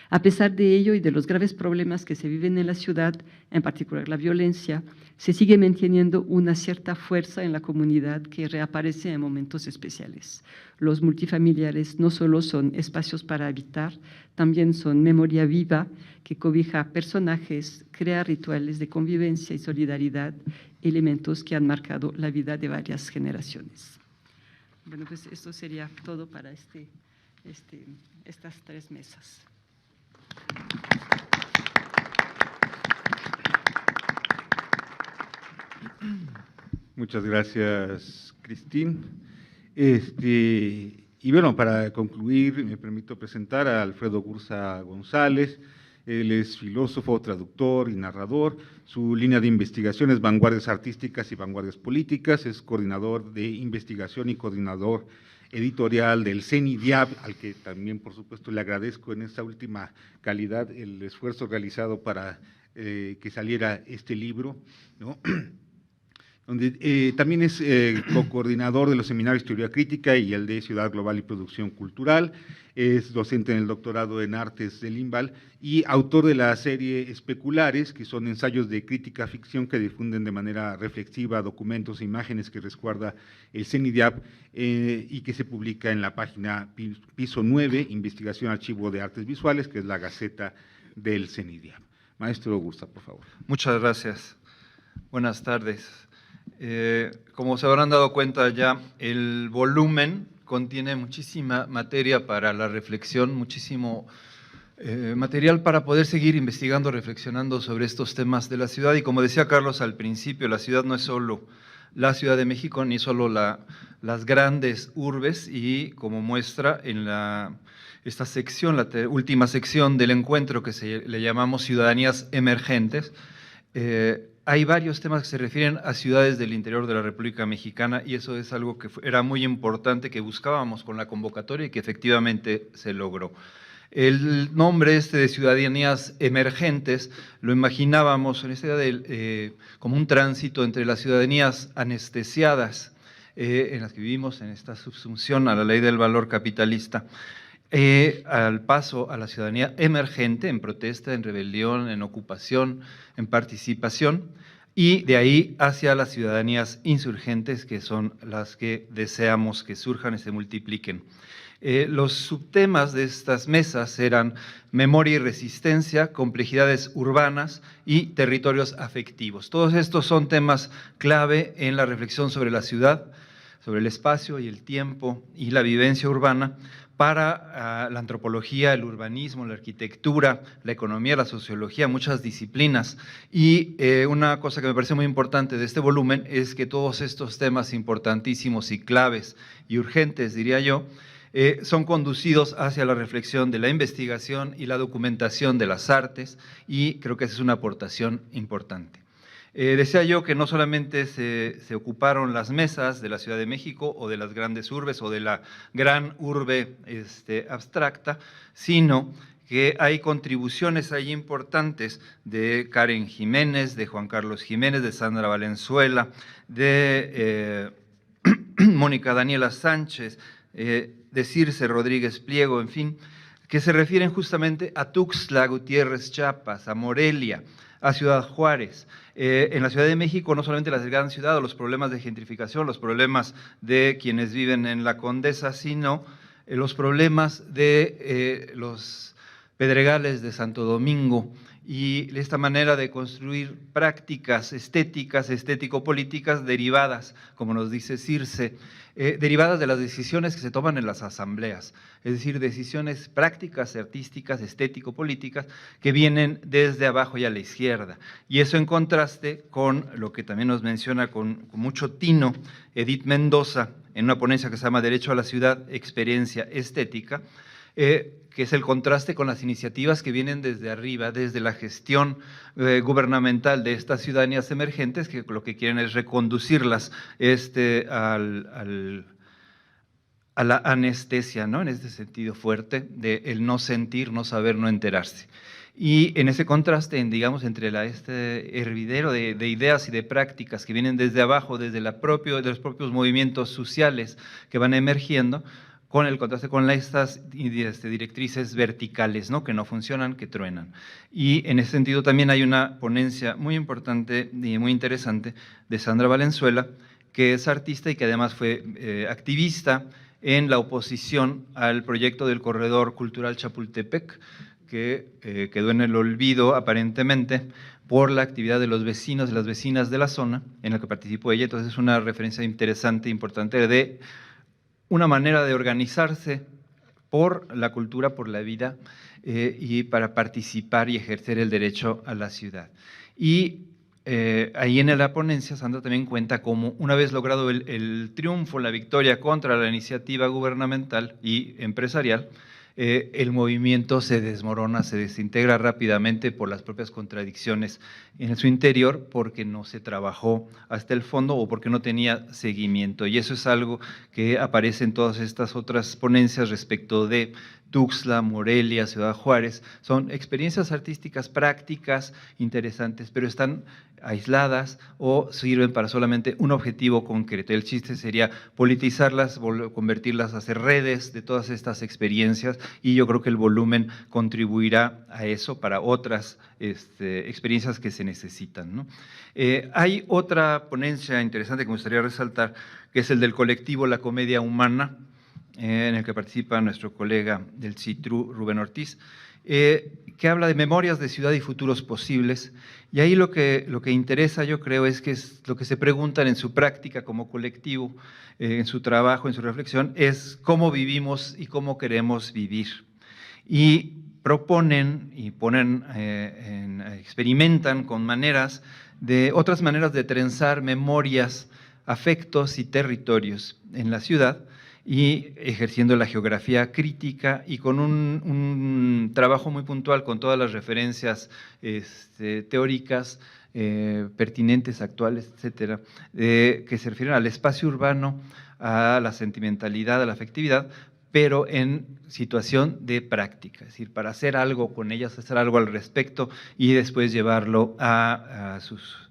A pesar de ello y de los graves problemas que se viven en la ciudad, en particular la violencia, se sigue manteniendo una cierta fuerza en la comunidad que reaparece en momentos especiales. Los multifamiliares no solo son espacios para habitar, también son memoria viva que cobija personajes, crea rituales de convivencia y solidaridad, elementos que han marcado la vida de varias generaciones. Bueno, pues esto sería todo para estas tres mesas. Muchas gracias, Cristín. Y bueno, para concluir, me permito presentar a Alfredo Gursa González. Él es filósofo, traductor y narrador. Su línea de investigación es Vanguardias Artísticas y Vanguardias Políticas. Es coordinador de investigación y coordinador editorial del CENIDIAB, al que también, por supuesto, le agradezco en esta última calidad el esfuerzo realizado para que saliera este libro, ¿no? Donde también es co-coordinador de los seminarios Teoría Crítica y el de Ciudad Global y Producción Cultural, es docente en el doctorado en Artes del IMBAL y autor de la serie Especulares, que son ensayos de crítica ficción que difunden de manera reflexiva documentos e imágenes que resguarda el CENIDIAB y que se publica en la página Piso 9, Investigación Archivo de Artes Visuales, que es la Gaceta del CENIDIAB. Maestro Gursa, por favor. Muchas gracias. Buenas tardes. Como se habrán dado cuenta ya, el volumen contiene muchísima materia para la reflexión, muchísimo material para poder seguir investigando, reflexionando sobre estos temas de la ciudad. Y como decía Carlos al principio, la ciudad no es solo la Ciudad de México, ni solo las grandes urbes, y como muestra en esta sección, la última sección del encuentro que le llamamos Ciudadanías Emergentes, hay varios temas que se refieren a ciudades del interior de la República Mexicana, y eso es algo que era muy importante, que buscábamos con la convocatoria y que efectivamente se logró. El nombre de Ciudadanías Emergentes lo imaginábamos en esta idea como un tránsito entre las ciudadanías anestesiadas, en las que vivimos en esta subsunción a la ley del valor capitalista, al paso a la ciudadanía emergente, en protesta, en rebelión, en ocupación, en participación, y de ahí hacia las ciudadanías insurgentes, que son las que deseamos que surjan y se multipliquen. Los subtemas de estas mesas eran memoria y resistencia, complejidades urbanas y territorios afectivos. Todos estos son temas clave en la reflexión sobre la ciudad, sobre el espacio y el tiempo y la vivencia urbana para la antropología, el urbanismo, la arquitectura, la economía, la sociología, muchas disciplinas. Y una cosa que me parece muy importante de este volumen es que todos estos temas importantísimos y claves y urgentes, diría yo, son conducidos hacia la reflexión de la investigación y la documentación de las artes, y creo que esa es una aportación importante. Decía yo que no solamente se ocuparon las mesas de la Ciudad de México o de las grandes urbes o de la gran urbe abstracta, sino que hay contribuciones ahí importantes de Karen Jiménez, de Juan Carlos Jiménez, de Sandra Valenzuela, de Mónica Daniela Sánchez, de Circe Rodríguez Pliego, en fin, que se refieren justamente a Tuxtla Gutiérrez, Chiapas, a Morelia, a Ciudad Juárez. En la Ciudad de México, no solamente la gran ciudad o los problemas de gentrificación, los problemas de quienes viven en la Condesa, sino los problemas de los pedregales de Santo Domingo, y esta manera de construir prácticas estéticas, estético-políticas derivadas, como nos dice Circe, derivadas de las decisiones que se toman en las asambleas, es decir, decisiones prácticas, artísticas, estético-políticas, que vienen desde abajo y a la izquierda. Y eso en contraste con lo que también nos menciona con mucho tino Edith Mendoza, en una ponencia que se llama Derecho a la Ciudad, Experiencia Estética, que es el contraste con las iniciativas que vienen desde arriba, desde la gestión gubernamental de estas ciudadanías emergentes, que lo que quieren es reconducirlas a la anestesia, ¿no? En este sentido fuerte de el no sentir, no saber, no enterarse. Y en ese contraste, digamos, entre este hervidero de ideas y de prácticas que vienen desde abajo, desde de los propios movimientos sociales que van emergiendo, con el contraste con estas directrices verticales, ¿no? Que no funcionan, que truenan. Y en ese sentido también hay una ponencia muy importante y muy interesante de Sandra Valenzuela, que es artista y que además fue activista en la oposición al proyecto del Corredor Cultural Chapultepec, que quedó en el olvido aparentemente por la actividad de los vecinos y las vecinas de la zona en la que participó ella. Entonces es una referencia interesante, importante de una manera de organizarse por la cultura, por la vida, y para participar y ejercer el derecho a la ciudad. Y ahí en la ponencia Sandra también cuenta cómo, una vez logrado el triunfo, la victoria contra la iniciativa gubernamental y empresarial, el movimiento se desmorona, se desintegra rápidamente por las propias contradicciones en su interior, porque no se trabajó hasta el fondo o porque no tenía seguimiento. Y eso es algo que aparece en todas estas otras ponencias respecto de Tuxtla, Morelia, Ciudad Juárez. Son experiencias artísticas prácticas, interesantes, pero están aisladas o sirven para solamente un objetivo concreto. El chiste sería politizarlas, convertirlas, hacer redes de todas estas experiencias, y yo creo que el volumen contribuirá a eso para otras experiencias que se necesitan, ¿no? Hay otra ponencia interesante que me gustaría resaltar, que es el del colectivo La Comedia Humana, en el que participa nuestro colega del CITRU, Rubén Ortiz, que habla de memorias de ciudad y futuros posibles. Y ahí lo que interesa, yo creo, es lo que se preguntan en su práctica como colectivo, en su trabajo, en su reflexión, es cómo vivimos y cómo queremos vivir. Y proponen y experimentan con otras maneras de trenzar memorias, afectos y territorios en la ciudad, y ejerciendo la geografía crítica y con un trabajo muy puntual con todas las referencias teóricas pertinentes, actuales, etcétera, que se refieren al espacio urbano, a la sentimentalidad, a la afectividad, pero en situación de práctica, es decir, para hacer algo con ellas, hacer algo al respecto y después llevarlo a sus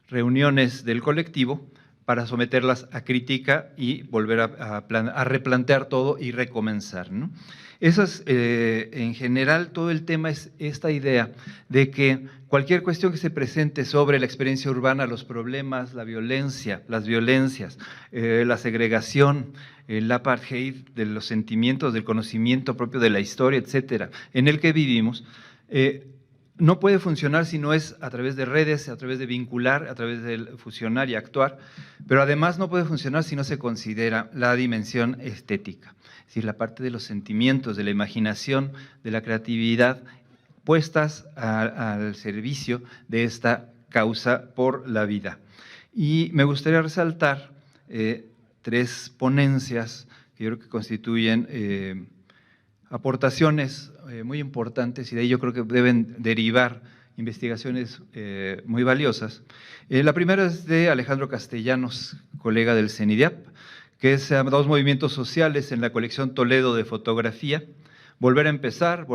reuniones del colectivo para someterlas a crítica y volver a replantear todo y recomenzar, ¿no? Eso es, en general, todo el tema es esta idea de que cualquier cuestión que se presente sobre la experiencia urbana, los problemas, la violencia, las violencias, la segregación, el apartheid, de los sentimientos, del conocimiento propio de la historia, etcétera, en el que vivimos, no puede funcionar si no es a través de redes, a través de vincular, a través de fusionar y actuar, pero además no puede funcionar si no se considera la dimensión estética, es decir, la parte de los sentimientos, de la imaginación, de la creatividad, puestas al servicio de esta causa por la vida. Y me gustaría resaltar tres ponencias que yo creo que constituyen aportaciones muy importantes, y de ahí yo creo que deben derivar investigaciones muy valiosas. La primera es de Alejandro Castellanos, colega del CENIDIAP, que es dos movimientos sociales en la colección Toledo de fotografía: volver a empezar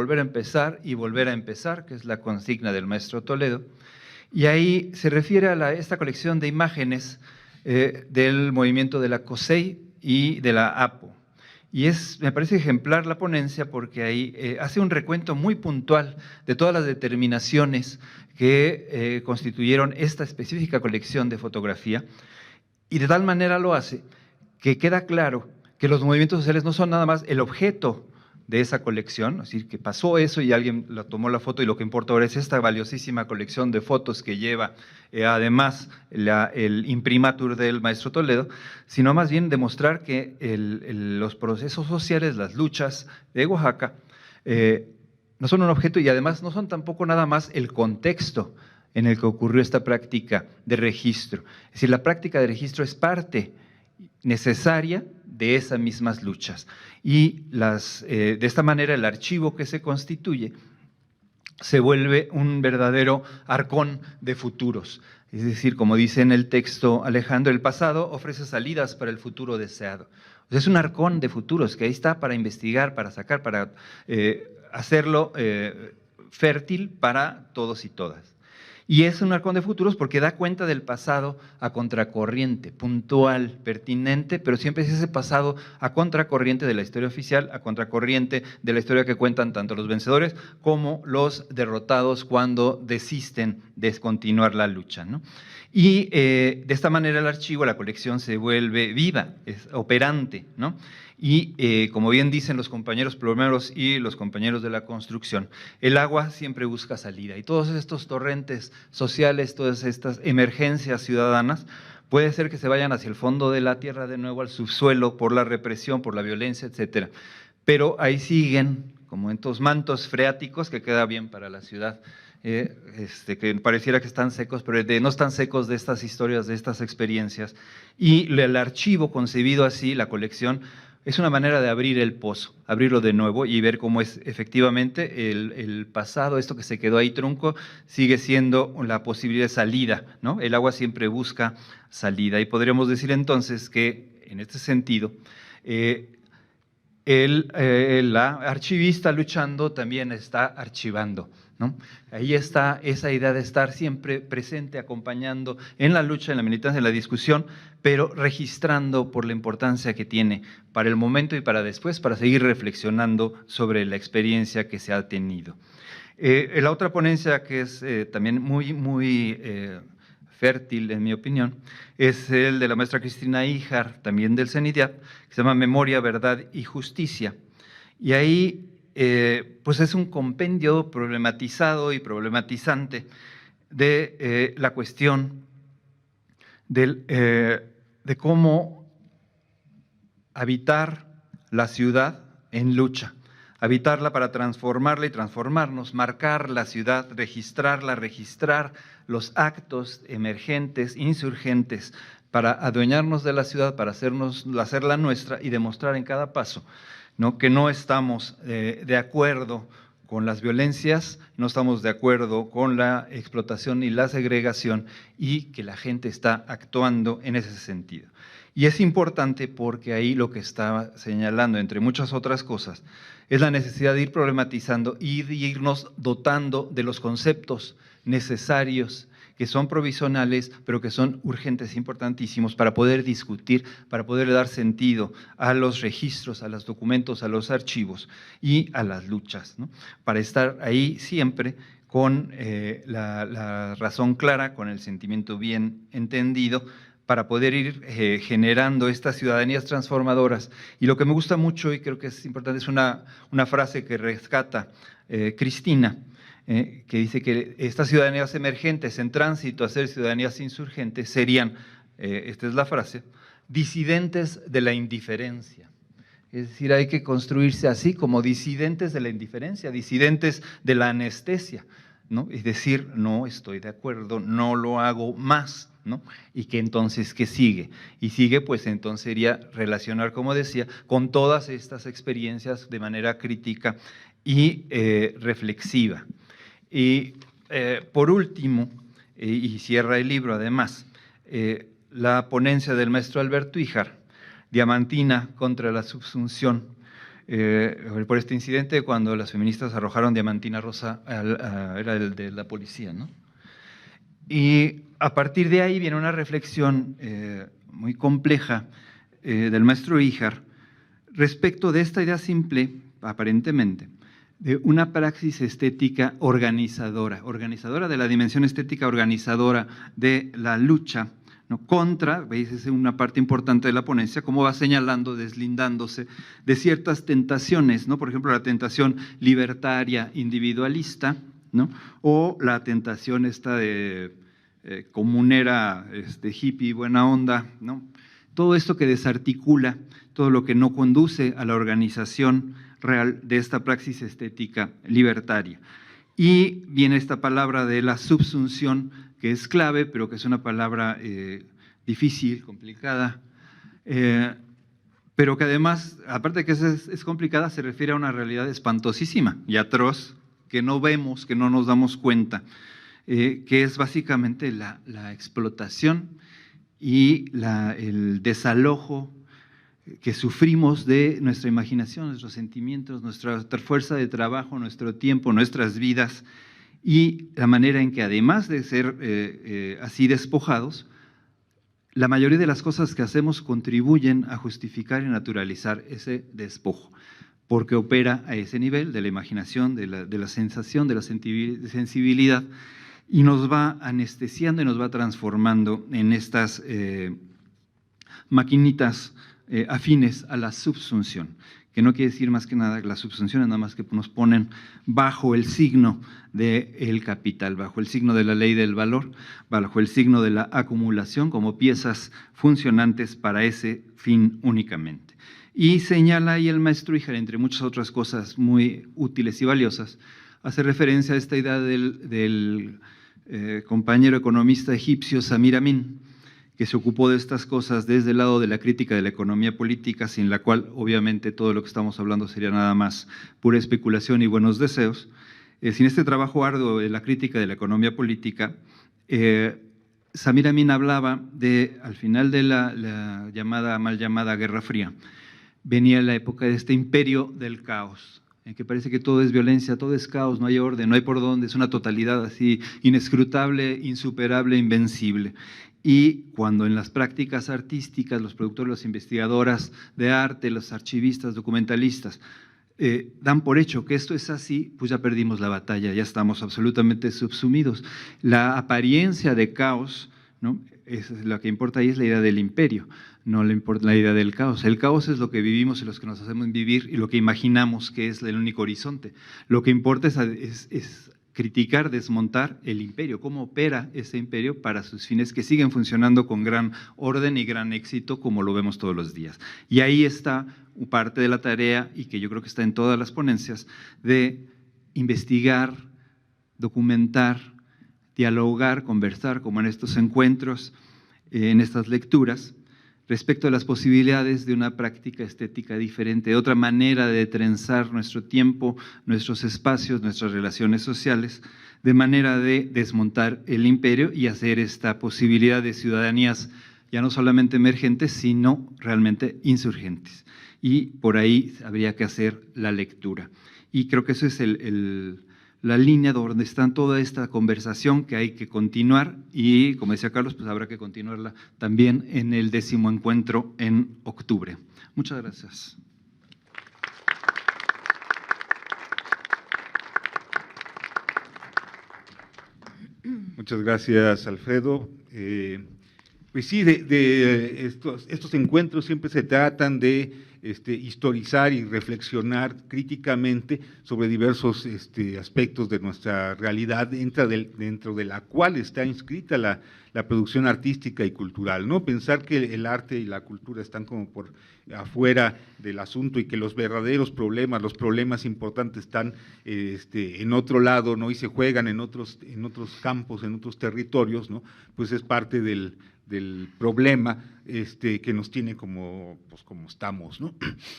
y volver a empezar, que es la consigna del maestro Toledo. Y ahí se refiere a esta colección de imágenes del movimiento de la COSEI y de la APO. Y me parece ejemplar la ponencia porque ahí hace un recuento muy puntual de todas las determinaciones que constituyeron esta específica colección de fotografía, y de tal manera lo hace que queda claro que los movimientos sociales no son nada más el objeto de esa colección, es decir, que pasó eso y alguien la tomó la foto y lo que importa ahora es esta valiosísima colección de fotos que lleva además el imprimatur del maestro Toledo, sino más bien demostrar que los procesos sociales, las luchas de Oaxaca, no son un objeto y además no son tampoco nada más el contexto en el que ocurrió esta práctica de registro. Es decir, la práctica de registro es parte necesaria de esas mismas luchas. Y de esta manera el archivo que se constituye se vuelve un verdadero arcón de futuros. Es decir, como dice en el texto Alejandro, el pasado ofrece salidas para el futuro deseado. O sea, es un arcón de futuros que ahí está para investigar, para sacar, para hacerlo fértil para todos y todas. Y es un arcón de futuros porque da cuenta del pasado a contracorriente, puntual, pertinente, pero siempre es ese pasado a contracorriente de la historia oficial, a contracorriente de la historia que cuentan tanto los vencedores como los derrotados cuando desisten de continuar la lucha, ¿no? Y de esta manera el archivo, la colección se vuelve viva, es operante, ¿no? Y como bien dicen los compañeros plomeros y los compañeros de la construcción, el agua siempre busca salida y todos estos torrentes sociales, todas estas emergencias ciudadanas, puede ser que se vayan hacia el fondo de la tierra de nuevo, al subsuelo, por la represión, por la violencia, etcétera. Pero ahí siguen, como en estos mantos freáticos, que queda bien para la ciudad, que pareciera que están secos, pero no están secos de estas historias, de estas experiencias. Y el archivo concebido así, la colección, es una manera de abrir el pozo, abrirlo de nuevo y ver cómo es efectivamente el pasado, esto que se quedó ahí trunco, sigue siendo la posibilidad de salida, ¿no? El agua siempre busca salida. Y podríamos decir entonces que, en este sentido, la archivista luchando también está archivando, ¿no? Ahí está esa idea de estar siempre presente, acompañando en la lucha, en la militancia, en la discusión, pero registrando por la importancia que tiene para el momento y para después, para seguir reflexionando sobre la experiencia que se ha tenido. La otra ponencia que es también muy fértil, en mi opinión, es el de la maestra Cristina Híjar, también del CENIDIAP, que se llama Memoria, Verdad y Justicia. Y ahí pues es un compendio problematizado y problematizante de la cuestión de cómo habitar la ciudad en lucha, Habitarla para transformarla y transformarnos, marcar la ciudad, registrarla, registrar los actos emergentes, insurgentes, para adueñarnos de la ciudad, para hacerla nuestra y demostrar en cada paso, ¿no?, que no estamos de acuerdo con las violencias, no estamos de acuerdo con la explotación y la segregación, y que la gente está actuando en ese sentido. Y es importante porque ahí lo que estaba señalando, entre muchas otras cosas, es la necesidad de ir problematizando y de irnos dotando de los conceptos necesarios, que son provisionales, pero que son urgentes, importantísimos, para poder discutir, para poder dar sentido a los registros, a los documentos, a los archivos y a las luchas, ¿no?, para estar ahí siempre con la razón clara, con el sentimiento bien entendido, para poder ir generando estas ciudadanías transformadoras. Y lo que me gusta mucho, y creo que es importante, es una frase que rescata Cristina, que dice que estas ciudadanías emergentes en tránsito a ser ciudadanías insurgentes serían, esta es la frase, disidentes de la indiferencia. Es decir, hay que construirse así, como disidentes de la indiferencia, disidentes de la anestesia, ¿no? Es decir, no estoy de acuerdo, no lo hago más, ¿no? Y que entonces, ¿qué sigue? Y sigue, pues entonces sería relacionar, como decía, con todas estas experiencias de manera crítica y reflexiva. Y por último, y cierra el libro además, la ponencia del maestro Alberto Híjar, Diamantina contra la subsunción, por este incidente cuando las feministas arrojaron diamantina rosa, era el de la policía, ¿no? Y a partir de ahí viene una reflexión muy compleja del maestro Híjar respecto de esta idea simple, aparentemente, de una praxis estética organizadora de la dimensión estética organizadora de la lucha, ¿no?, contra, veis, es una parte importante de la ponencia, cómo va señalando, deslindándose de ciertas tentaciones, ¿no? Por ejemplo, la tentación libertaria individualista, ¿no?, o la tentación esta de comunera, hippie, buena onda, ¿no? Todo esto que desarticula, todo lo que no conduce a la organización real de esta praxis estética libertaria. Y viene esta palabra de la subsunción, que es clave, pero que es una palabra difícil, complicada, pero que además, aparte de que es complicada, se refiere a una realidad espantosísima y atroz, que no vemos, que no nos damos cuenta, que es básicamente la explotación y el desalojo que sufrimos de nuestra imaginación, nuestros sentimientos, nuestra fuerza de trabajo, nuestro tiempo, nuestras vidas, y la manera en que, además de ser así despojados, la mayoría de las cosas que hacemos contribuyen a justificar y naturalizar ese despojo, porque opera a ese nivel de la imaginación, de la sensación, de la sensibilidad, y nos va anestesiando y nos va transformando en estas maquinitas afines a la subsunción, que no quiere decir más que nada, la subsunción es nada más que nos ponen bajo el signo del capital, bajo el signo de la ley del valor, bajo el signo de la acumulación como piezas funcionantes para ese fin únicamente. Y señala ahí el maestro Híjar, entre muchas otras cosas muy útiles y valiosas, hace referencia a esta idea del compañero economista egipcio Samir Amin, que se ocupó de estas cosas desde el lado de la crítica de la economía política, sin la cual obviamente todo lo que estamos hablando sería nada más pura especulación y buenos deseos. Sin este trabajo arduo de la crítica de la economía política, Samir Amin hablaba de, al final de la mal llamada Guerra Fría, venía la época de este imperio del caos, en que parece que todo es violencia, todo es caos, no hay orden, no hay por dónde, es una totalidad así inescrutable, insuperable, invencible. Y cuando en las prácticas artísticas, los productores, las investigadoras de arte, los archivistas, documentalistas, dan por hecho que esto es así, pues ya perdimos la batalla, ya estamos absolutamente subsumidos. La apariencia de caos, ¿no?, lo que importa ahí es la idea del imperio, no le importa la idea del caos. El caos es lo que vivimos y lo que nos hacemos vivir y lo que imaginamos que es el único horizonte. Lo que importa es criticar, desmontar el imperio, cómo opera ese imperio para sus fines que siguen funcionando con gran orden y gran éxito como lo vemos todos los días. Y ahí está parte de la tarea, y que yo creo que está en todas las ponencias, de investigar, documentar, dialogar, conversar, como en estos encuentros, en estas lecturas, respecto a las posibilidades de una práctica estética diferente, de otra manera de trenzar nuestro tiempo, nuestros espacios, nuestras relaciones sociales, de manera de desmontar el imperio y hacer esta posibilidad de ciudadanías ya no solamente emergentes, sino realmente insurgentes. Y por ahí habría que hacer la lectura. Y creo que eso es la línea donde está toda esta conversación que hay que continuar, y como decía Carlos, pues habrá que continuarla también en el 10º encuentro en octubre. Muchas gracias. Muchas gracias, Alfredo. Pues sí, estos encuentros siempre se tratan de historizar y reflexionar críticamente sobre diversos aspectos de nuestra realidad, dentro de la cual está inscrita la producción artística y cultural, ¿no? Pensar que el arte y la cultura están como por afuera del asunto y que los verdaderos problemas, los problemas importantes están en otro lado, ¿no? Y se juegan en otros campos, en otros territorios, ¿no? Pues es parte del problema que nos tiene como estamos, ¿no?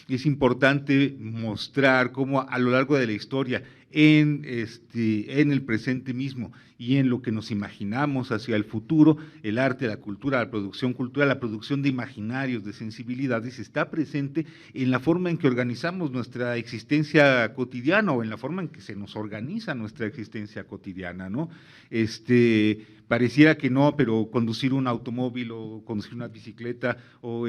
Es importante mostrar cómo a lo largo de la historia, en el presente mismo y en lo que nos imaginamos hacia el futuro, el arte, la cultura, la producción cultural, la producción de imaginarios, de sensibilidades, está presente en la forma en que organizamos nuestra existencia cotidiana o en la forma en que se nos organiza nuestra existencia cotidiana, ¿no? Pareciera que no, pero conducir un automóvil o conducir una bicicleta o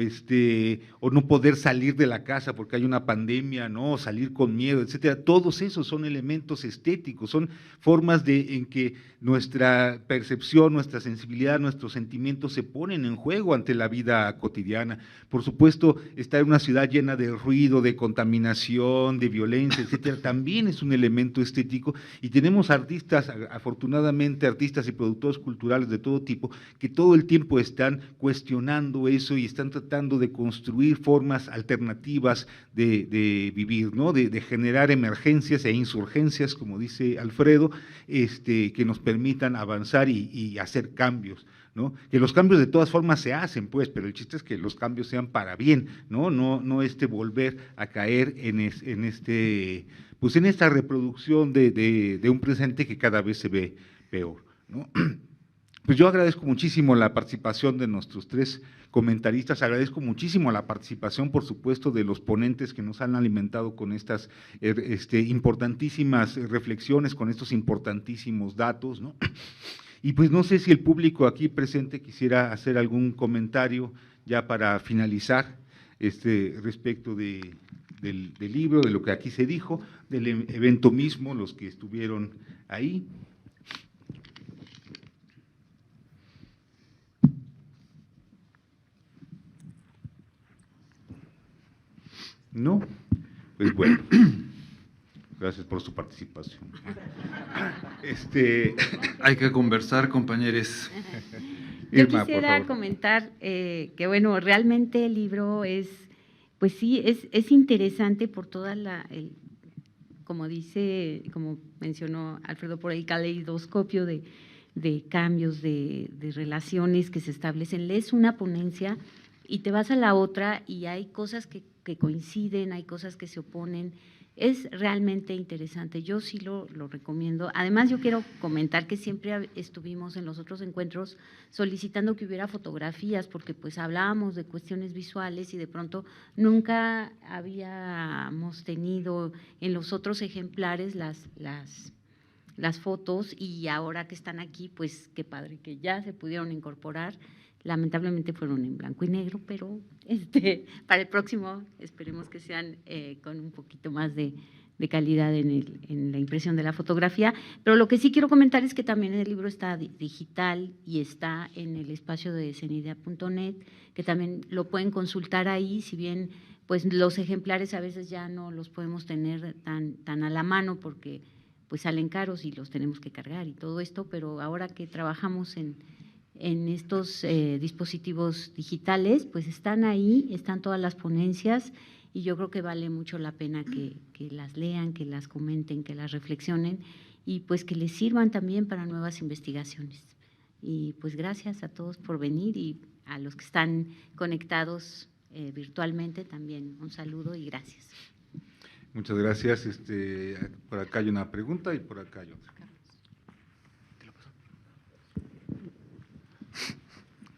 no poder salir de la casa porque hay una pandemia, ¿no? O salir con miedo, etcétera. Todos esos son elementos estéticos, son formas en que nuestra percepción, nuestra sensibilidad, nuestros sentimientos se ponen en juego ante la vida cotidiana. Por supuesto, estar en una ciudad llena de ruido, de contaminación, de violencia, etcétera, también es un elemento estético, y tenemos artistas, afortunadamente, artistas y productores culturales de todo tipo, que todo el tiempo están cuestionando eso y están tratando de construir formas alternativas de vivir, ¿no? De generar emergencias e insurgencias, como dice Alfredo, que nos permitan avanzar y hacer cambios, ¿no? Que los cambios de todas formas se hacen, pues, pero el chiste es que los cambios sean para bien, ¿no? No volver a caer en esta reproducción de un presente que cada vez se ve peor, ¿no? Pues yo agradezco muchísimo la participación de nuestros 3 comentaristas, agradezco muchísimo la participación, por supuesto, de los ponentes que nos han alimentado con estas importantísimas reflexiones, con estos importantísimos datos, ¿no? Y pues no sé si el público aquí presente quisiera hacer algún comentario ya para finalizar respecto del libro, de lo que aquí se dijo, del evento mismo, los que estuvieron ahí. ¿No? Pues bueno, gracias por su participación. Hay que conversar, compañeros. Yo Irma, quisiera comentar que, bueno, realmente el libro pues sí, es interesante por toda como mencionó Alfredo, por el caleidoscopio de cambios, de relaciones que se establecen. Lees una ponencia y te vas a la otra y hay cosas que coinciden, hay cosas que se oponen. Es realmente interesante, yo sí lo recomiendo. Además, yo quiero comentar que siempre estuvimos en los otros encuentros solicitando que hubiera fotografías, porque pues hablábamos de cuestiones visuales y de pronto nunca habíamos tenido en los otros ejemplares las fotos, y ahora que están aquí, pues qué padre que ya se pudieron incorporar. Lamentablemente fueron en blanco y negro, pero para el próximo esperemos que sean con un poquito más de calidad en la impresión de la fotografía. Pero lo que sí quiero comentar es que también el libro está digital y está en el espacio de cenidea.net, que también lo pueden consultar ahí, si bien pues los ejemplares a veces ya no los podemos tener tan a la mano porque pues salen caros y los tenemos que cargar y todo esto, pero ahora que trabajamos en estos dispositivos digitales, pues están ahí, están todas las ponencias y yo creo que vale mucho la pena que las lean, que las comenten, que las reflexionen y pues que les sirvan también para nuevas investigaciones. Y pues gracias a todos por venir y a los que están conectados virtualmente también un saludo y gracias. Muchas gracias. Por acá hay una pregunta y por acá hay otra.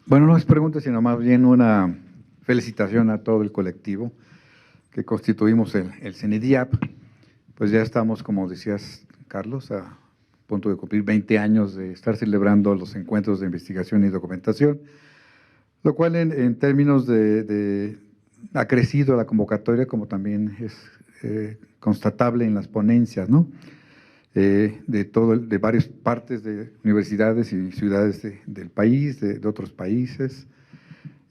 Bueno, no es pregunta, sino más bien una felicitación a todo el colectivo que constituimos el CENIDIAP. Pues ya estamos, como decías, Carlos, a punto de cumplir 20 años de estar celebrando los encuentros de investigación y documentación, lo cual en términos ha crecido la convocatoria, como también es constatable en las ponencias, ¿no? De varias partes de universidades y ciudades del país, de otros países.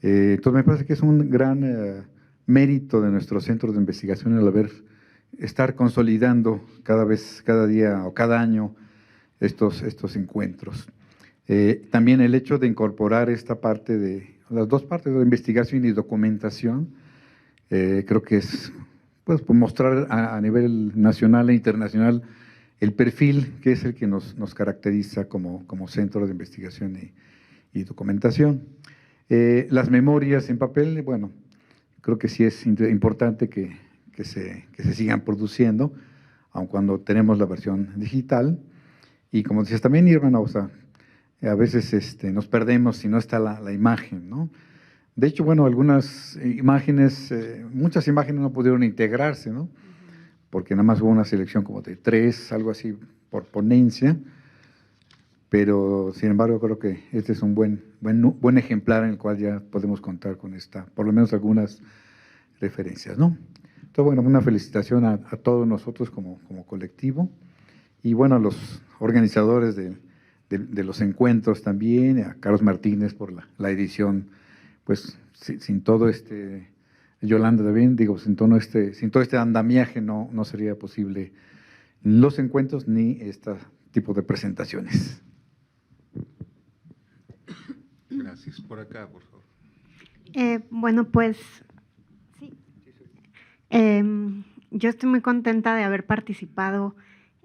Entonces me parece que es un gran mérito de nuestros centros de investigación el estar consolidando cada día o cada año estos encuentros. También el hecho de incorporar esta parte las dos partes de investigación y documentación, creo que es pues, mostrar a nivel nacional e internacional el perfil que es el que nos caracteriza como centro de investigación y documentación. Las memorias en papel, bueno, creo que sí es importante que se sigan produciendo, aun cuando tenemos la versión digital. Y como decías también, Irma, o sea, a veces nos perdemos si no está la imagen, ¿no? De hecho, bueno, algunas imágenes, muchas imágenes no pudieron integrarse, ¿no? Porque nada más hubo una selección como de 3, algo así, por ponencia, pero sin embargo creo que este es un buen ejemplar en el cual ya podemos contar con por lo menos algunas referencias, ¿no? Entonces, bueno, una felicitación a todos nosotros como colectivo y, bueno, a los organizadores de los encuentros también, a Carlos Martínez por la edición, pues sin todo Yolanda también, digo, sin todo este andamiaje no sería posible los encuentros ni este tipo de presentaciones. Gracias. Por acá, por favor. Bueno, pues sí. Yo estoy muy contenta de haber participado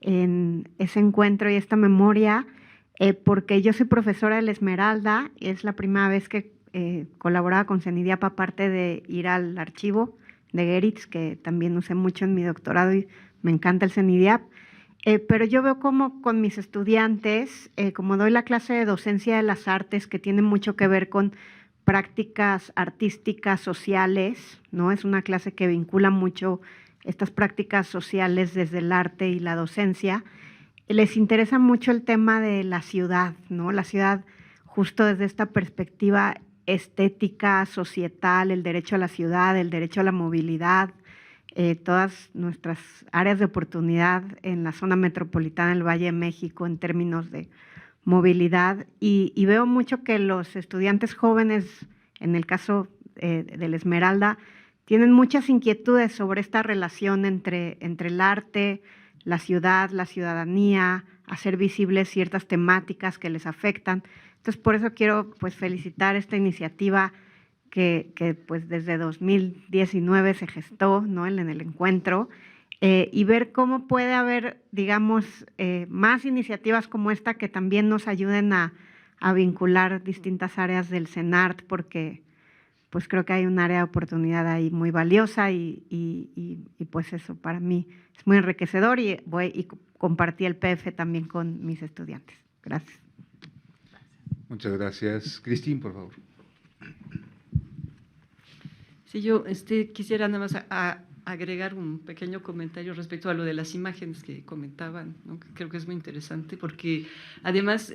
en ese encuentro y esta memoria, porque yo soy profesora de la Esmeralda, es la primera vez que colaboraba con CENIDIAP, aparte de ir al archivo de Geritz, que también usé mucho en mi doctorado y me encanta el CENIDIAP, pero yo veo como con mis estudiantes, como doy la clase de docencia de las artes, que tiene mucho que ver con prácticas artísticas sociales, ¿no? Es una clase que vincula mucho estas prácticas sociales desde el arte y la docencia. Les interesa mucho el tema de la ciudad, ¿no? La ciudad justo desde esta perspectiva estética, societal, el derecho a la ciudad, el derecho a la movilidad, todas nuestras áreas de oportunidad en la zona metropolitana del Valle de México en términos de movilidad. Y veo mucho que los estudiantes jóvenes, en el caso de la Esmeralda, tienen muchas inquietudes sobre esta relación entre el arte, la ciudad, la ciudadanía, hacer visibles ciertas temáticas que les afectan. Entonces, por eso quiero pues, felicitar esta iniciativa que pues, desde 2019 se gestó, ¿no? en el encuentro, y ver cómo puede haber, digamos, más iniciativas como esta que también nos ayuden a vincular distintas áreas del CENART, porque pues creo que hay un área de oportunidad ahí muy valiosa y pues eso para mí es muy enriquecedor y compartí el PF también con mis estudiantes. Gracias. Muchas gracias. Cristín, por favor. Sí, yo quisiera nada más agregar un pequeño comentario respecto a lo de las imágenes que comentaban, ¿no? Creo que es muy interesante porque además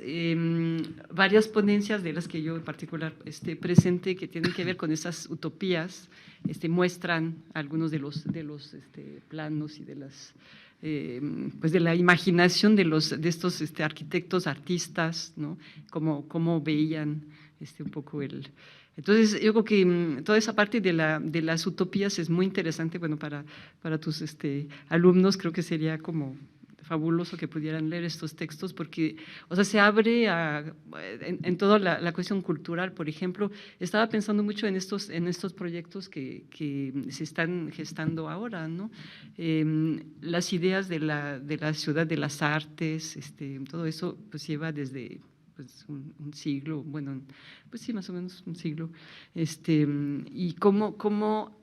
varias ponencias de las que yo en particular presente que tienen que ver con esas utopías muestran algunos de los planos y de las pues de la imaginación de estos arquitectos, artistas, ¿no? Cómo veían un poco Entonces, yo creo que toda esa parte de las utopías es muy interesante, bueno, para tus alumnos creo que sería como fabuloso que pudieran leer estos textos porque, o sea, se abre en toda la cuestión cultural. Por ejemplo, estaba pensando mucho en estos proyectos que se están gestando ahora, ¿no? Las ideas de la ciudad de las artes, todo eso pues lleva desde pues, un siglo, bueno, pues sí, más o menos un siglo, y cómo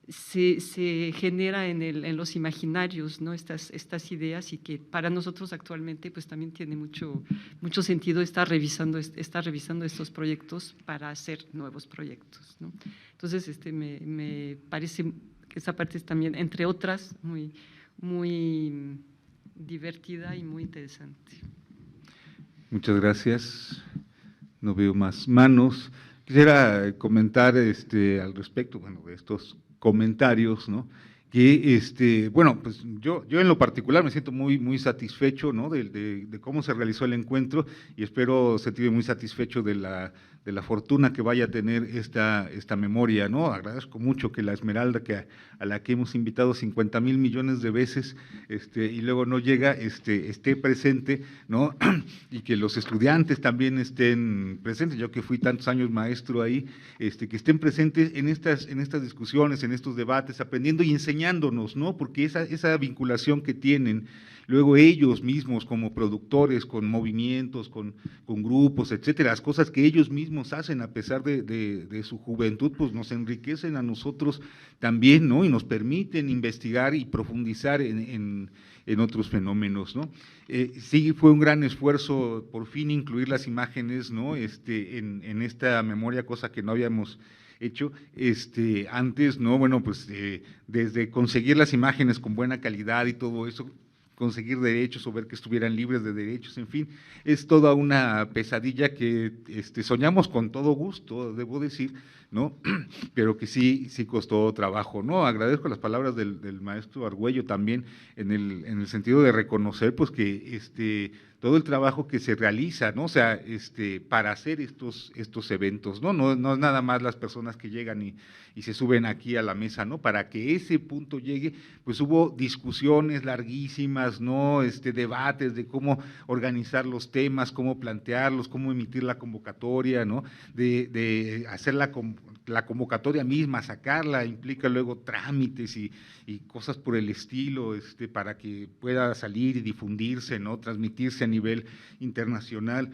se genera en los imaginarios, ¿no? Estas ideas, y que para nosotros actualmente pues también tiene mucho sentido estar revisando estos proyectos para hacer nuevos proyectos, ¿no? Entonces me parece que esa parte es también, entre otras, muy, muy divertida y muy interesante. Muchas gracias. No veo más manos. Quisiera comentar al respecto, bueno, de estos comentarios, ¿no? Que, bueno, pues yo en lo particular me siento muy satisfecho, ¿no? De cómo se realizó el encuentro, y espero sentirme muy satisfecho de la fortuna que vaya a tener esta memoria, ¿no? Agradezco mucho que la Esmeralda, a la que hemos invitado 50,000 millones de veces, y luego no llega, esté presente, ¿no? Y que los estudiantes también estén presentes, yo que fui tantos años maestro ahí, que estén presentes en estas discusiones, en estos debates, aprendiendo y enseñándonos, ¿no? Porque esa vinculación que tienen luego ellos mismos como productores, con movimientos, con grupos, etcétera, las cosas que ellos mismos hacen a pesar de su juventud, pues nos enriquecen a nosotros también, ¿no? Y nos permiten investigar y profundizar en otros fenómenos, ¿no? Sí, fue un gran esfuerzo por fin incluir las imágenes, ¿no? En esta memoria, cosa que no habíamos hecho antes, ¿no? Bueno, pues desde conseguir las imágenes con buena calidad y todo eso, conseguir derechos o ver que estuvieran libres de derechos, en fin, es toda una pesadilla que soñamos con todo gusto, debo decir, ¿no? Pero que sí costó trabajo, ¿no? Agradezco las palabras del maestro Argüello también en el sentido de reconocer, pues, que todo el trabajo que se realiza, ¿no? O sea, para hacer estos eventos, ¿no? No es nada más las personas que llegan y se suben aquí a la mesa, ¿no? Para que ese punto llegue, pues hubo discusiones larguísimas, ¿no? Debates de cómo organizar los temas, cómo plantearlos, cómo emitir la convocatoria, ¿no? De hacer la convocatoria misma, sacarla, implica luego trámites y cosas por el estilo, para que pueda salir y difundirse, ¿no? Transmitirse a nivel internacional.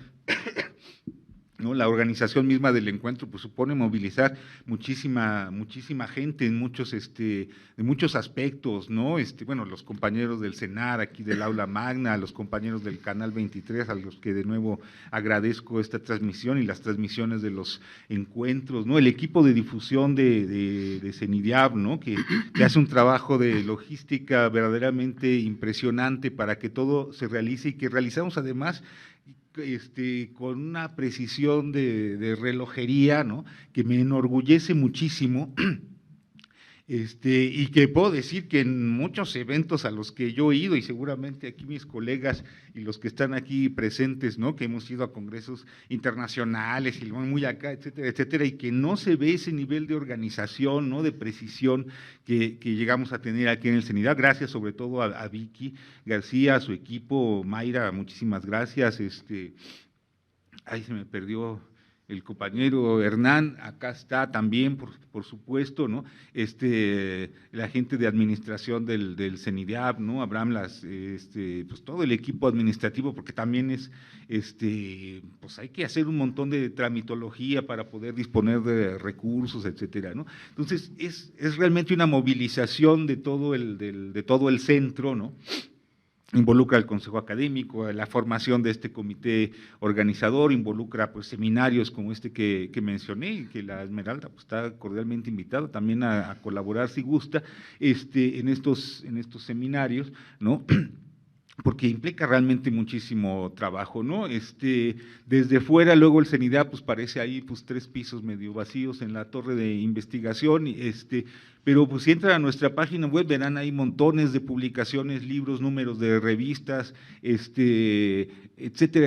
¿No? La organización misma del encuentro pues supone movilizar muchísima gente en muchos aspectos, ¿no? Bueno, los compañeros del CENAR, aquí del Aula Magna, los compañeros del Canal 23, a los que de nuevo agradezco esta transmisión y las transmisiones de los encuentros, ¿no? El equipo de difusión de CENIDIAB, ¿no? Que hace un trabajo de logística verdaderamente impresionante para que todo se realice, y que realizamos además con una precisión de relojería, ¿no? Que me enorgullece muchísimo, y que puedo decir que en muchos eventos a los que yo he ido, y seguramente aquí mis colegas y los que están aquí presentes, ¿no? Que hemos ido a congresos internacionales y muy acá, etcétera, etcétera, y que no se ve ese nivel de organización, ¿no? De precisión que llegamos a tener aquí en el CENIDAB. Gracias sobre todo a Vicky García, a su equipo, Mayra, muchísimas gracias. Ahí se me perdió el compañero Hernán, acá está también, por supuesto, ¿no? La gente de administración del CENIDIAB, ¿no? Abraham, pues todo el equipo administrativo, porque también pues hay que hacer un montón de tramitología para poder disponer de recursos, etcétera, ¿no? Entonces, es realmente una movilización de todo el centro, ¿no? Involucra al Consejo Académico, la formación de este comité organizador, involucra pues seminarios como que mencioné, y que la Esmeralda pues, está cordialmente invitada también a colaborar si gusta en estos seminarios, ¿no? porque implica realmente muchísimo trabajo, ¿no? Desde fuera, luego el CENIDAP, pues parece ahí, pues 3 pisos medio vacíos en la torre de investigación, pero pues si entran a nuestra página web verán ahí montones de publicaciones, libros, números de revistas, etcétera,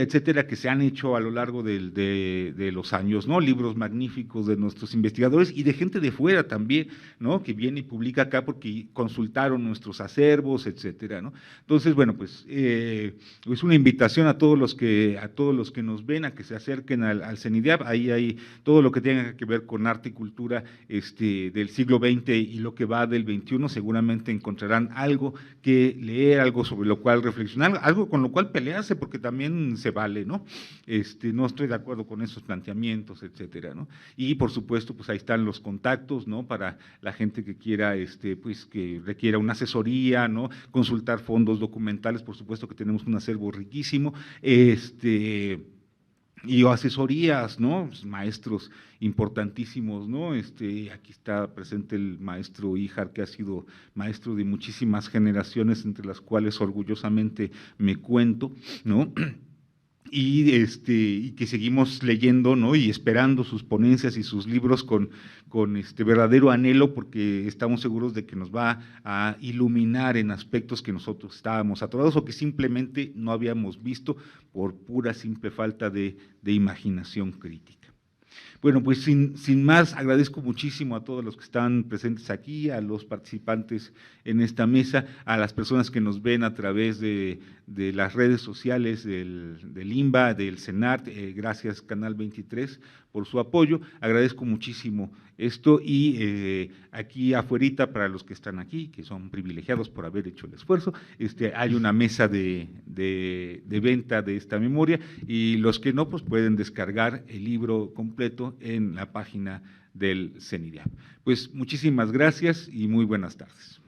etcétera, que se han hecho a lo largo de los años, ¿no? Libros magníficos de nuestros investigadores y de gente de fuera también, ¿no? Que viene y publica acá porque consultaron nuestros acervos, etcétera, ¿no? Entonces, bueno, pues es una invitación a todos los que nos ven a que se acerquen al CENIDAP. Ahí hay todo lo que tenga que ver con arte y cultura del siglo XX y lo que va del XXI. Seguramente encontrarán algo que leer, algo sobre lo cual reflexionar, algo con lo cual pelearse, porque también se vale, ¿no? No estoy de acuerdo con esos planteamientos, etcétera, ¿no? Y por supuesto, pues ahí están los contactos, ¿no? Para la gente que quiera, pues que requiera una asesoría, ¿no? Consultar fondos documentales, por supuesto que tenemos un acervo riquísimo, y asesorías, ¿no? Pues maestros importantísimos, ¿no? Aquí está presente el maestro Híjar, que ha sido maestro de muchísimas generaciones, entre las cuales orgullosamente me cuento, ¿no? Y que seguimos leyendo, ¿no? Y esperando sus ponencias y sus libros con verdadero anhelo, porque estamos seguros de que nos va a iluminar en aspectos que nosotros estábamos atorados o que simplemente no habíamos visto por pura simple falta de imaginación crítica. Bueno, pues sin más, agradezco muchísimo a todos los que están presentes aquí, a los participantes en esta mesa, a las personas que nos ven a través de las redes sociales del INBA, del CENART, gracias Canal 23 por su apoyo, agradezco muchísimo esto y aquí afuerita, para los que están aquí, que son privilegiados por haber hecho el esfuerzo, hay una mesa de venta de esta memoria y los que no, pues pueden descargar el libro completo en la página del CENIDAP. Pues muchísimas gracias y muy buenas tardes.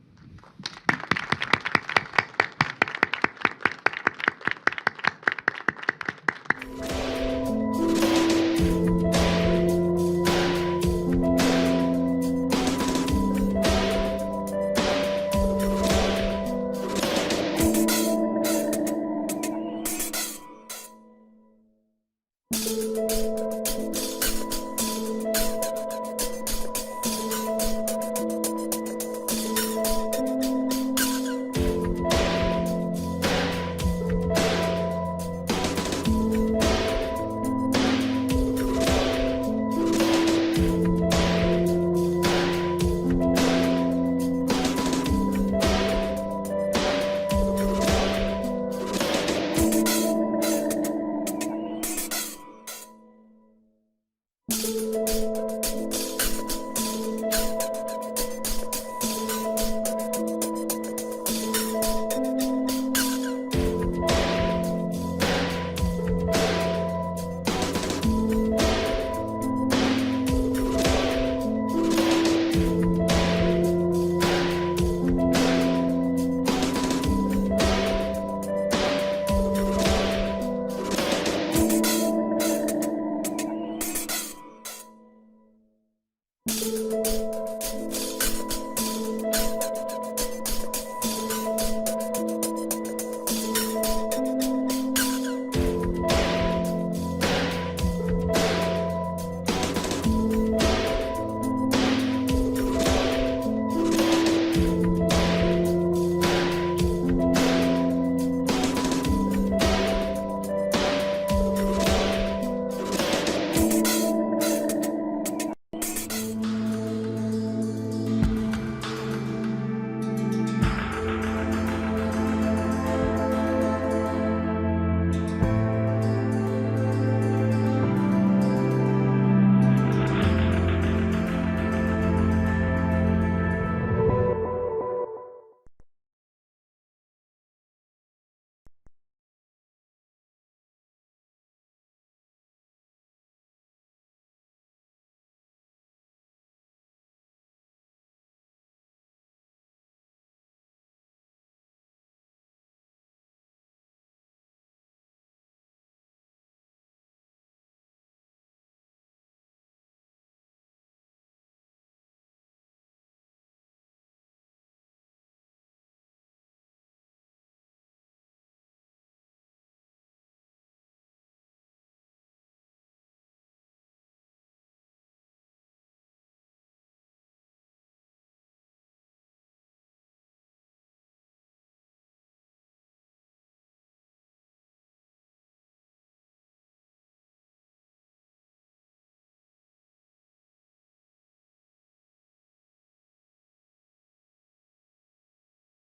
Thank you.